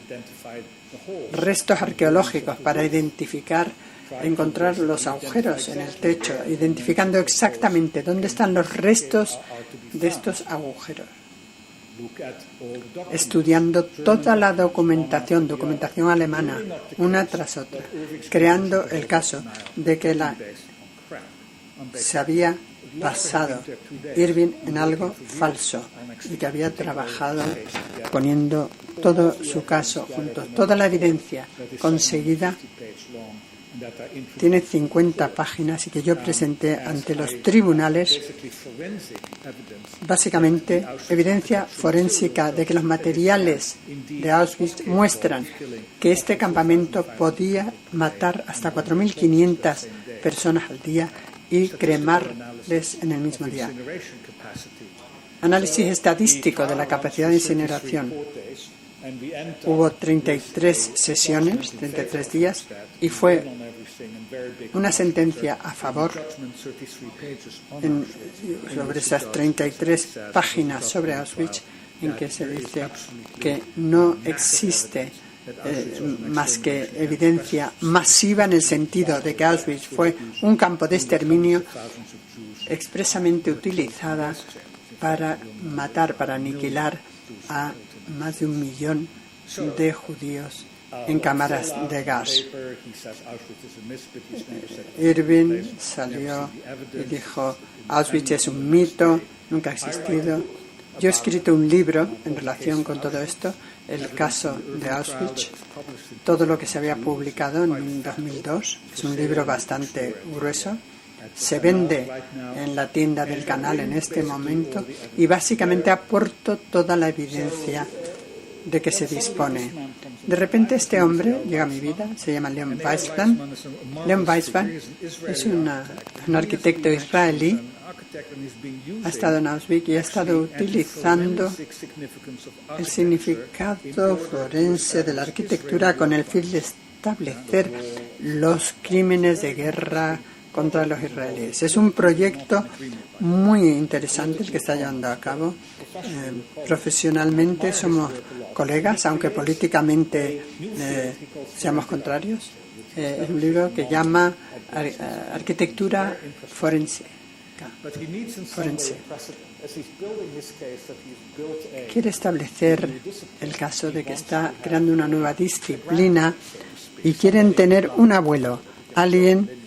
Speaker 4: restos arqueológicos para encontrar los agujeros en el techo, identificando exactamente dónde están los restos de estos agujeros. Estudiando toda la documentación alemana, una tras otra, creando el caso de que se había basado Irving en algo falso y que había trabajado poniendo todo su caso juntos. Toda la evidencia conseguida tiene 50 páginas y que yo presenté ante los tribunales, básicamente evidencia forénsica de que los materiales de Auschwitz muestran que este campamento podía matar hasta 4.500 personas al día y cremarles en el mismo día. Análisis estadístico de la capacidad de incineración. Hubo 33 sesiones, 33 días, y fue una sentencia a favor sobre esas 33 páginas sobre Auschwitz, en que se dice que no existe más que evidencia masiva en el sentido de que Auschwitz fue un campo de exterminio expresamente utilizada para matar, para aniquilar a más de 1 millón de judíos en cámaras de gas. Irving salió y dijo: Auschwitz es un mito, nunca ha existido. Yo he escrito un libro en relación con todo esto, el caso de Auschwitz, todo lo que se había publicado en 2002. Es un libro bastante grueso. Se vende en la tienda del canal en este momento y básicamente aporto toda la evidencia de que se dispone. De repente este hombre llega a mi vida, se llama Leon Weissman. Leon Weissman es un arquitecto israelí, ha estado en Auschwitz y ha estado utilizando el significado forense de la arquitectura con el fin de establecer los crímenes de guerra contra los israelíes. Es un proyecto muy interesante el que está llevando a cabo. Profesionalmente somos colegas, aunque políticamente seamos contrarios. Es un libro que llama Arquitectura Forense. Quiere establecer el caso de que está creando una nueva disciplina y quieren tener un abuelo, alguien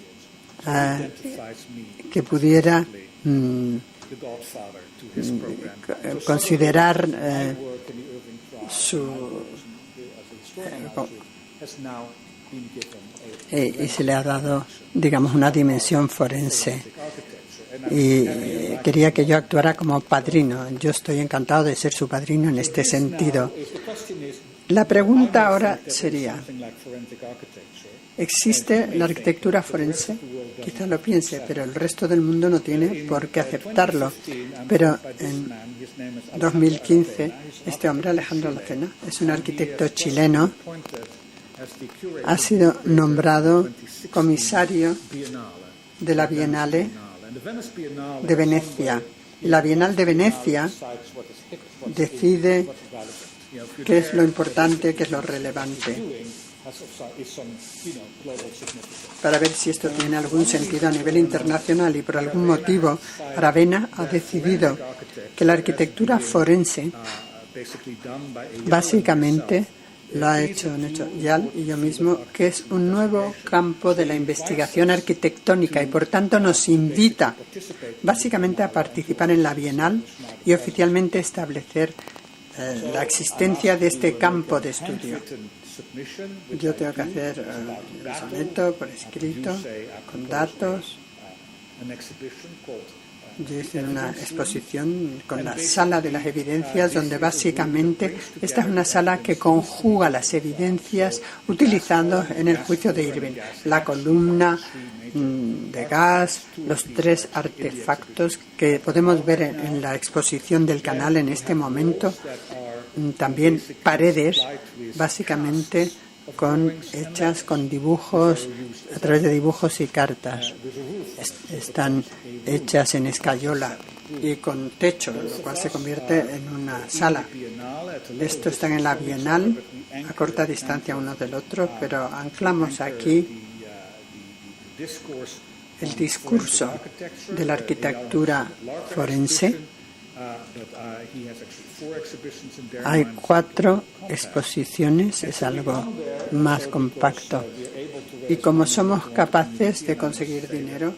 Speaker 4: que pudiera considerar y se le ha dado, digamos, una dimensión forense. Y quería que yo actuara como padrino. Yo estoy encantado de ser su padrino en este sentido. La pregunta ahora sería: ¿existe la arquitectura forense? Quizá lo piense, pero el resto del mundo no tiene por qué aceptarlo. Pero en 2015, este hombre, Alejandro Lacena, es un arquitecto chileno, ha sido nombrado comisario de la Bienal de Venecia. La Bienal de Venecia decide qué es lo importante, qué es lo relevante, para ver si esto tiene algún sentido a nivel internacional, y por algún motivo Aravena ha decidido que la arquitectura forense básicamente lo ha hecho Yal y yo mismo, que es un nuevo campo de la investigación arquitectónica, y por tanto nos invita básicamente a participar en la Bienal y oficialmente establecer la existencia de este campo de estudio. Yo tengo que hacer un soneto por escrito, con datos. Yo hice una exposición con la sala de las evidencias, donde básicamente esta es una sala que conjuga las evidencias utilizando en el juicio de Irving la columna de gas, los 3 artefactos que podemos ver en la exposición del canal en este momento, también paredes básicamente hechas con dibujos, a través de dibujos y cartas. Están hechas en escayola y con techo, lo cual se convierte en una sala. Estos están en la Bienal, a corta distancia uno del otro, pero anclamos aquí el discurso de la arquitectura forense. Hay 4 exposiciones, es algo más compacto. Y como somos capaces de conseguir dinero,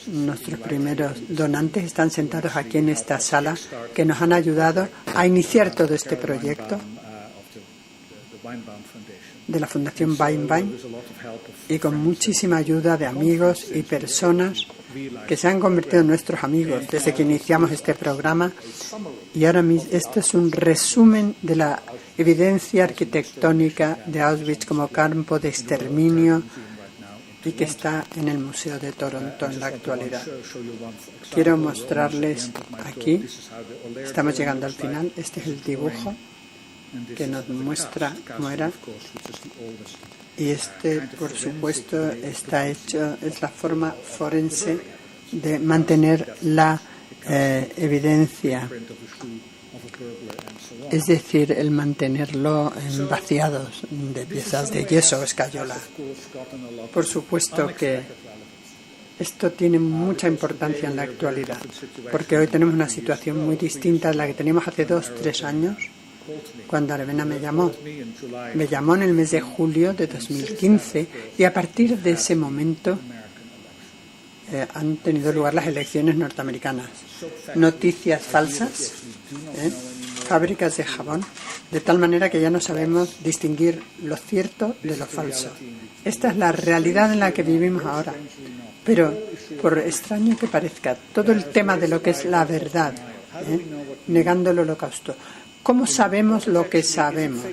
Speaker 4: nuestros primeros donantes están sentados aquí en esta sala, que nos han ayudado a iniciar todo este proyecto de la Fundación Weinbein, y con muchísima ayuda de amigos y personas que se han convertido en nuestros amigos desde que iniciamos este programa. Y ahora mismo este es un resumen de la evidencia arquitectónica de Auschwitz como campo de exterminio, y que está en el Museo de Toronto en la actualidad. Quiero mostrarles aquí, estamos llegando al final, este es el dibujo que nos muestra cómo era. Y este, por supuesto, está hecho, es la forma forense de mantener la evidencia, es decir, el mantenerlo en vaciados de piezas de yeso o escayola. Por supuesto que esto tiene mucha importancia en la actualidad, porque hoy tenemos una situación muy distinta a la que teníamos hace 2-3 años. Cuando Arvena me llamó en el mes de julio de 2015, y a partir de ese momento han tenido lugar las elecciones norteamericanas. Noticias falsas, fábricas de jabón, de tal manera que ya no sabemos distinguir lo cierto de lo falso. Esta es la realidad en la que vivimos ahora. Pero, por extraño que parezca, todo el tema de lo que es la verdad, negando el Holocausto, ¿cómo sabemos lo que sabemos?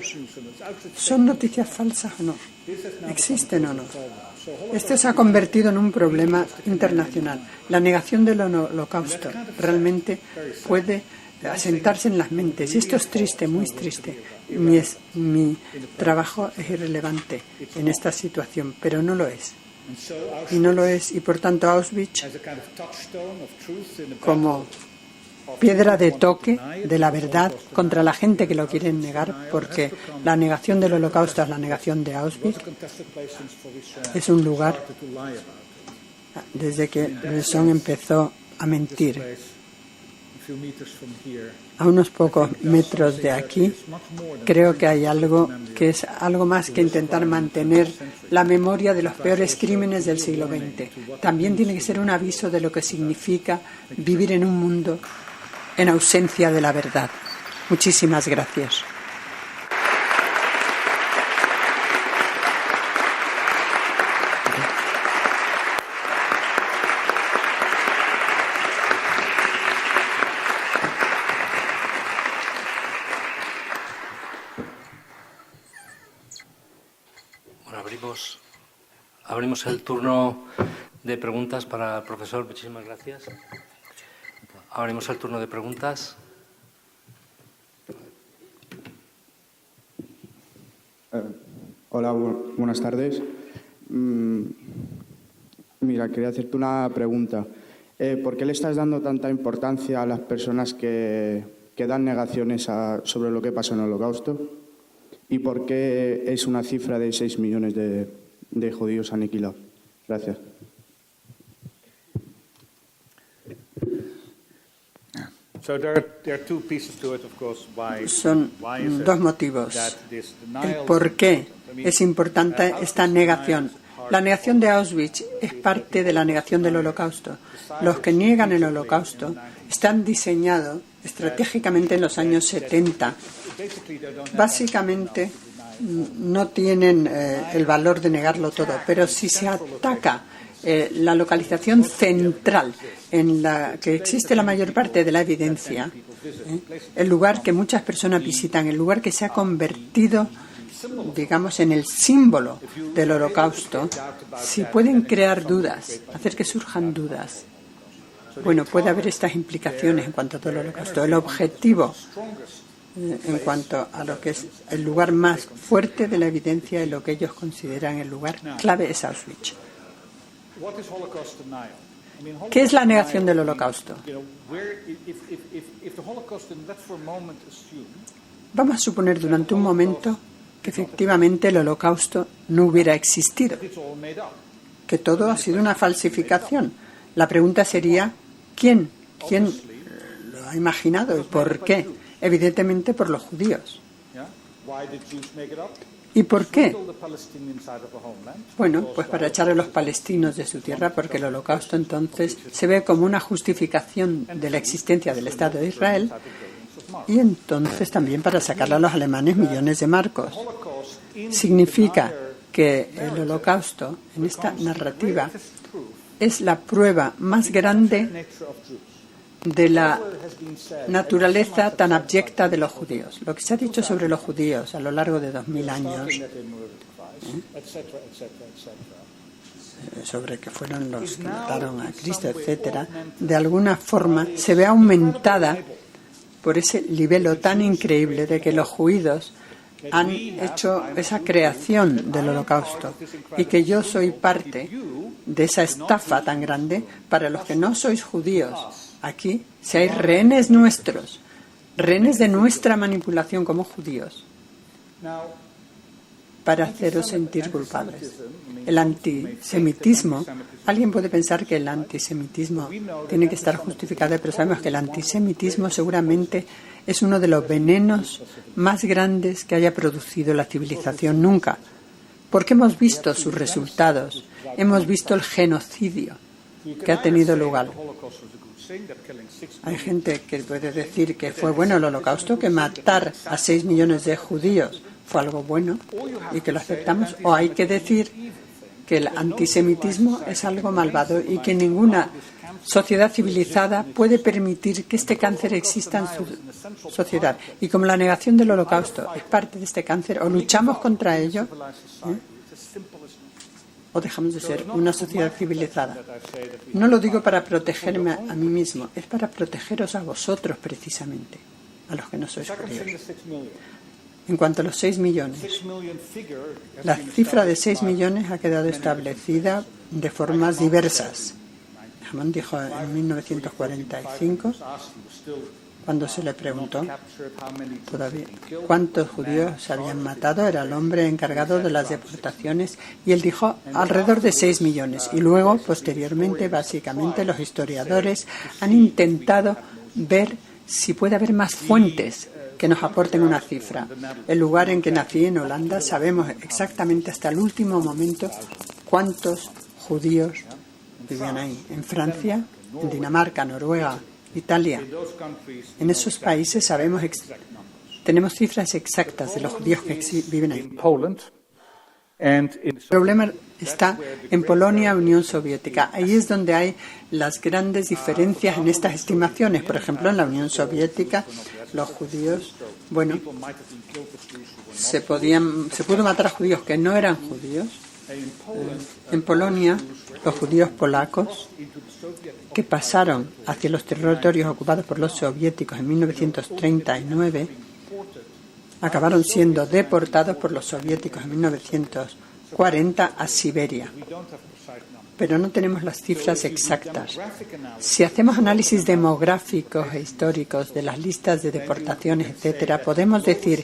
Speaker 4: ¿Son noticias falsas o no? ¿Existen o no? Esto se ha convertido en un problema internacional. La negación del Holocausto realmente puede asentarse en las mentes. Y esto es triste, muy triste. Mi trabajo es irrelevante en esta situación, pero no lo es. Y no lo es. Y por tanto Auschwitz, como piedra de toque de la verdad contra la gente que lo quiere negar, porque la negación del Holocausto es la negación de Auschwitz. Es un lugar, desde que Bresson empezó a mentir, a unos pocos metros de aquí, creo que hay algo que es algo más que intentar mantener la memoria de los peores crímenes del siglo XX. También tiene que ser un aviso de lo que significa vivir en un mundo en ausencia de la verdad. Muchísimas gracias.
Speaker 2: Bueno, abrimos el turno de preguntas para el profesor. Muchísimas gracias. Abrimos el turno de preguntas.
Speaker 5: Hola, buenas tardes. Mira, quería hacerte una pregunta. ¿Por qué le estás dando tanta importancia a las personas que dan negaciones sobre lo que pasó en el Holocausto? ¿Y por qué es una cifra de 6 millones de judíos aniquilados? Gracias.
Speaker 4: Son 2 motivos. El por qué es importante esta negación. La negación de Auschwitz es parte de la negación del Holocausto. Los que niegan el Holocausto están diseñados estratégicamente en los años 70. Básicamente no tienen el valor de negarlo todo, pero si se ataca la localización central en la que existe la mayor parte de la evidencia, el lugar que muchas personas visitan, el lugar que se ha convertido, digamos, en el símbolo del Holocausto, si pueden crear dudas, hacer que surjan dudas, bueno, puede haber estas implicaciones en cuanto a todo el Holocausto. El objetivo en cuanto a lo que es el lugar más fuerte de la evidencia y lo que ellos consideran el lugar clave es Auschwitz. ¿Qué es la negación del Holocausto? Vamos a suponer durante un momento que efectivamente el Holocausto no hubiera existido, que todo ha sido una falsificación. La pregunta sería, ¿quién lo ha imaginado y por qué? Evidentemente por los judíos. ¿Y por qué? Bueno, pues para echar a los palestinos de su tierra, porque el Holocausto entonces se ve como una justificación de la existencia del Estado de Israel, y entonces también para sacarle a los alemanes millones de marcos. Significa que el Holocausto, en esta narrativa, es la prueba más grande de la naturaleza tan abyecta de los judíos. Lo que se ha dicho sobre los judíos a lo largo de 2000 años, sobre que fueron los que mataron a Cristo, etcétera, de alguna forma se ve aumentada por ese libelo tan increíble de que los judíos han hecho esa creación del Holocausto y que yo soy parte de esa estafa tan grande. Para los que no sois judíos, aquí seáis rehenes nuestros, rehenes de nuestra manipulación como judíos, para haceros sentir culpables. El antisemitismo, alguien puede pensar que el antisemitismo tiene que estar justificado, pero sabemos que el antisemitismo seguramente es uno de los venenos más grandes que haya producido la civilización nunca, porque hemos visto sus resultados, hemos visto el genocidio que ha tenido lugar. Hay gente que puede decir que fue bueno el Holocausto, que matar a 6 millones de judíos fue algo bueno y que lo aceptamos, o hay que decir que el antisemitismo es algo malvado y que ninguna sociedad civilizada puede permitir que este cáncer exista en su sociedad. Y como la negación del Holocausto es parte de este cáncer, o luchamos contra ello, o dejamos de ser una sociedad civilizada. No lo digo para protegerme a mí mismo, es para protegeros a vosotros precisamente, a los que no sois judíos. En cuanto a los 6 millones, la cifra de 6 millones ha quedado establecida de formas diversas. Hammond dijo en 1945, cuando se le preguntó todavía cuántos judíos se habían matado, era el hombre encargado de las deportaciones, y él dijo alrededor de 6 millones. Y luego, posteriormente, básicamente, los historiadores han intentado ver si puede haber más fuentes que nos aporten una cifra. El lugar en que nací, en Holanda, sabemos exactamente hasta el último momento cuántos judíos vivían ahí. En Francia, en Dinamarca, Noruega, Italia. En esos países tenemos cifras exactas de los judíos que viven ahí. El problema está en Polonia, Unión Soviética. Ahí es donde hay las grandes diferencias en estas estimaciones. Por ejemplo, en la Unión Soviética, los judíos, bueno, se pudo matar a judíos que no eran judíos. En Polonia, los judíos polacos que pasaron hacia los territorios ocupados por los soviéticos en 1939 acabaron siendo deportados por los soviéticos en 1940 a Siberia. Pero no tenemos las cifras exactas. Si hacemos análisis demográficos e históricos de las listas de deportaciones, etcétera, podemos decir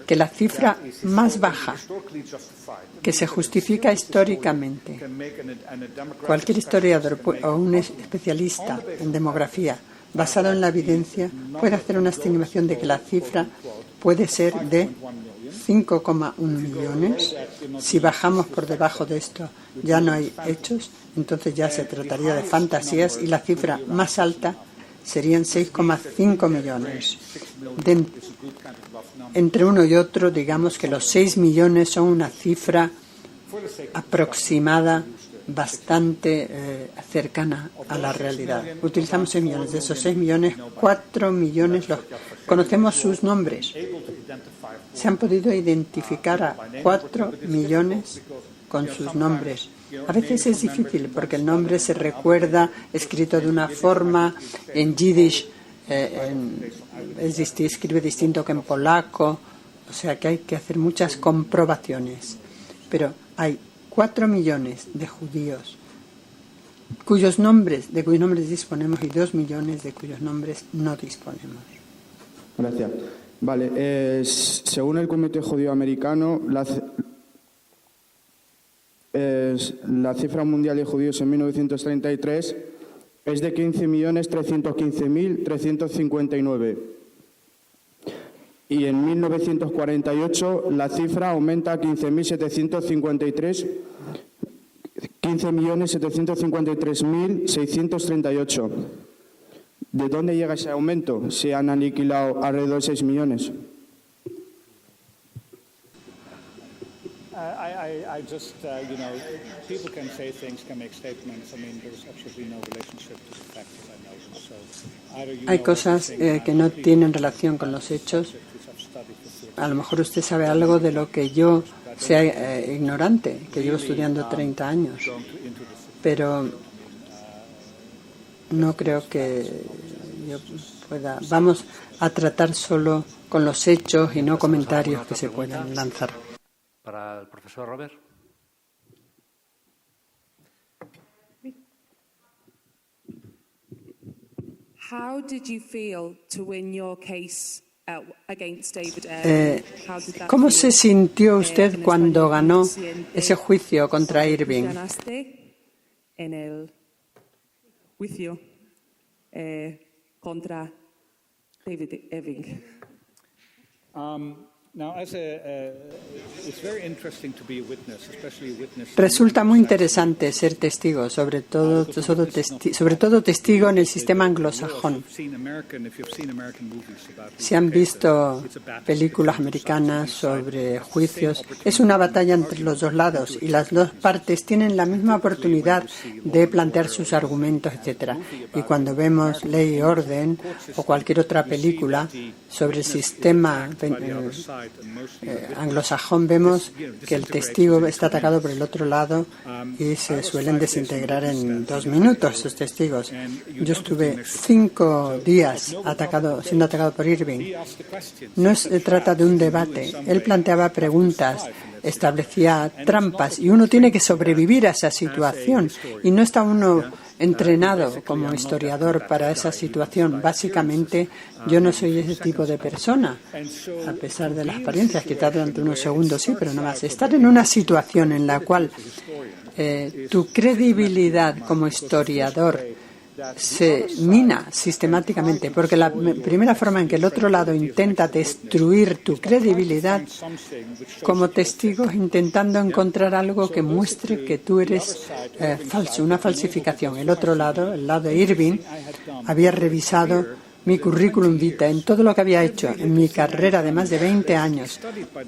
Speaker 4: que la cifra más baja que se justifica históricamente, cualquier historiador o un especialista en demografía basado en la evidencia puede hacer una estimación de que la cifra puede ser de 5,1 millones. Si bajamos por debajo de esto ya no hay hechos, entonces ya se trataría de fantasías, y la cifra más alta serían 6,5 millones. Entre uno y otro, digamos que los 6 millones son una cifra aproximada bastante cercana a la realidad. Utilizamos 6 millones. De esos 6 millones, 4 millones conocemos sus nombres. Se han podido identificar a 4 millones con sus nombres. A veces es difícil porque el nombre se recuerda escrito de una forma, en yiddish escribe distinto que en polaco, o sea que hay que hacer muchas comprobaciones. Pero hay 4 millones de judíos de cuyos nombres disponemos y 2 millones de cuyos nombres no disponemos.
Speaker 5: Gracias. Vale, según el Comité Judío Americano, la cifra mundial de judíos en 1933 es de 15.315.359. Y en 1948 la cifra aumenta a 15.753.638. ¿De dónde llega ese aumento? ¿Se han aniquilado alrededor de 6 millones?
Speaker 3: I just, people can say things, can make statements. I mean, there's absolutely no relationship to the facts as I know them. So, either you
Speaker 4: Hay cosas que no tienen relación con los hechos. A lo mejor usted sabe algo de lo que yo sea ignorante, que llevo estudiando 30 años. Pero no creo que yo pueda. Vamos a tratar solo con los hechos y no comentarios que se puedan lanzar.
Speaker 2: Para el profesor Robert.
Speaker 6: How did you feel to win your case against David Irving?
Speaker 4: ¿Cómo se sintió usted cuando ganó ese juicio contra Irving?
Speaker 6: En el juicio contra David Irving.
Speaker 4: Resulta muy interesante ser testigo, sobre todo testigo en el sistema anglosajón. Si han visto películas americanas sobre juicios, es una batalla entre los dos lados y las dos partes tienen la misma oportunidad de plantear sus argumentos, etc. Y cuando vemos Ley y Orden o cualquier otra película sobre el sistema anglosajón, vemos que el testigo está atacado por el otro lado y se suelen desintegrar en 2 minutos esos testigos. Yo estuve 5 días siendo atacado por Irving. No se trata de un debate. Él planteaba preguntas, establecía trampas y uno tiene que sobrevivir a esa situación y no está uno entrenado como historiador para esa situación. Básicamente, yo no soy ese tipo de persona, a pesar de las apariencias, quizás durante unos segundos sí, pero no más. Estar en una situación en la cual tu credibilidad como historiador se mina sistemáticamente, porque la primera forma en que el otro lado intenta destruir tu credibilidad como testigo es intentando encontrar algo que muestre que tú eres falso, una falsificación. El otro lado, el lado de Irving, había revisado mi currículum vitae, en todo lo que había hecho en mi carrera de más de 20 años.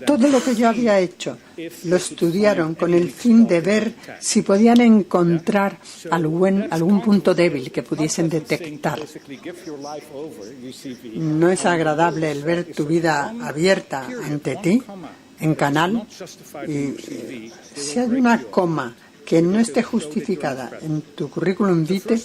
Speaker 4: Todo lo que yo había hecho lo estudiaron con el fin de ver si podían encontrar algún punto débil que pudiesen detectar. No es agradable el ver tu vida abierta ante ti en Canal y si hay una coma que no esté justificada en tu currículum vitae,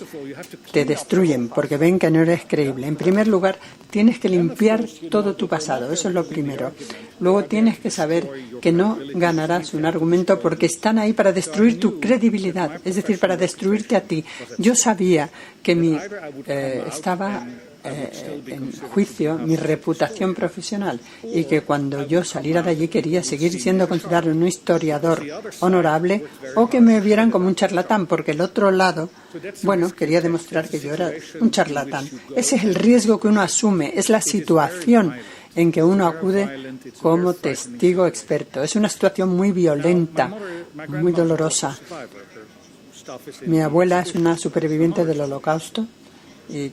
Speaker 4: te destruyen porque ven que no eres creíble. En primer lugar, tienes que limpiar todo tu pasado, eso es lo primero. Luego tienes que saber que no ganarás un argumento porque están ahí para destruir tu credibilidad, es decir, para destruirte a ti. Yo sabía que estaba en juicio mi reputación profesional y que cuando yo saliera de allí quería seguir siendo considerado un historiador honorable o que me vieran como un charlatán, porque el otro lado, quería demostrar que yo era un charlatán. Ese es el riesgo que uno asume, es la situación en que uno acude como testigo experto. Es una situación muy violenta, muy dolorosa. Mi abuela es una superviviente del Holocausto y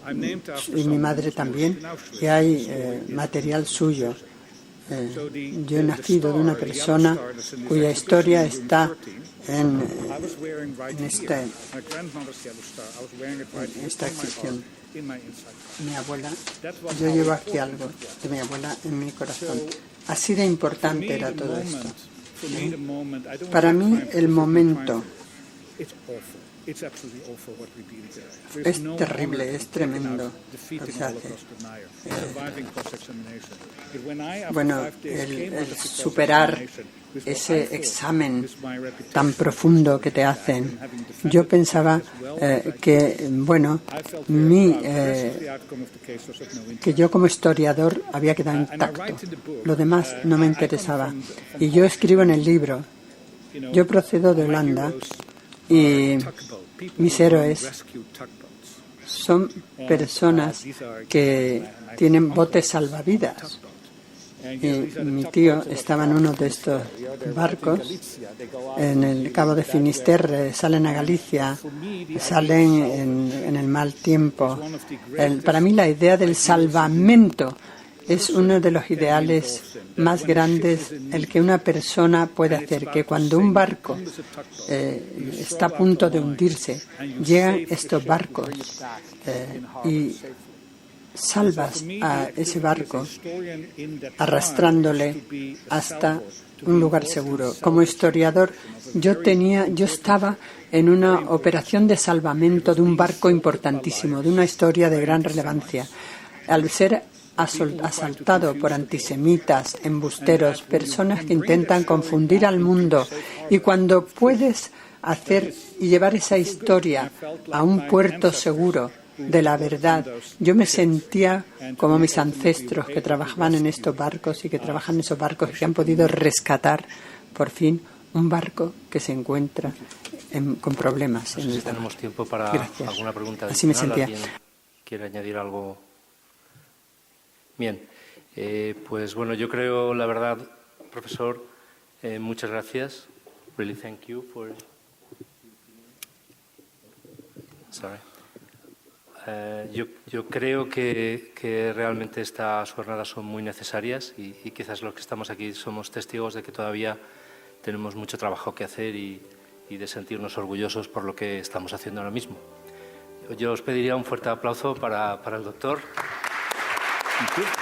Speaker 4: mi madre también, y hay material suyo. Yo he nacido de una persona cuya historia está en esta excepción. Mi abuela, yo llevo aquí algo de mi abuela en mi corazón. Así de importante era todo esto. Para mí el momento es terrible, es tremendo lo que se hace. Bueno, el superar ese examen tan profundo que te hacen. Yo pensaba que yo como historiador había quedado intacto. Lo demás no me interesaba. Y yo escribo en el libro. Yo procedo de Holanda y mis héroes son personas que tienen botes salvavidas. Y mi tío estaba en uno de estos barcos en el Cabo de Finisterre, salen a Galicia, salen en el mal tiempo. Para mí la idea del salvamento es uno de los ideales más grandes el que una persona puede hacer, que cuando un barco está a punto de hundirse, llegan estos barcos y salvas a ese barco arrastrándole hasta un lugar seguro. Como historiador, yo estaba en una operación de salvamento de un barco importantísimo, de una historia de gran relevancia. Al ser asaltado por antisemitas, embusteros, personas que intentan confundir al mundo, y cuando puedes hacer y llevar esa historia a un puerto seguro de la verdad, yo me sentía como mis ancestros que trabajaban en estos barcos y que trabajan en esos barcos y que han podido rescatar por fin un barco que se encuentra con problemas.
Speaker 2: No sé si tenemos tiempo para
Speaker 4: Gracias.
Speaker 2: alguna pregunta adicional.
Speaker 4: Así me sentía.
Speaker 2: ¿Alguien quiere añadir algo? Bien, pues bueno, yo creo, la verdad, profesor, muchas gracias. Really thank you for... Sorry. Yo creo que realmente estas jornadas son muy necesarias y quizás los que estamos aquí somos testigos de que todavía tenemos mucho trabajo que hacer y de sentirnos orgullosos por lo que estamos haciendo ahora mismo. Yo os pediría un fuerte aplauso para el doctor. Thank you.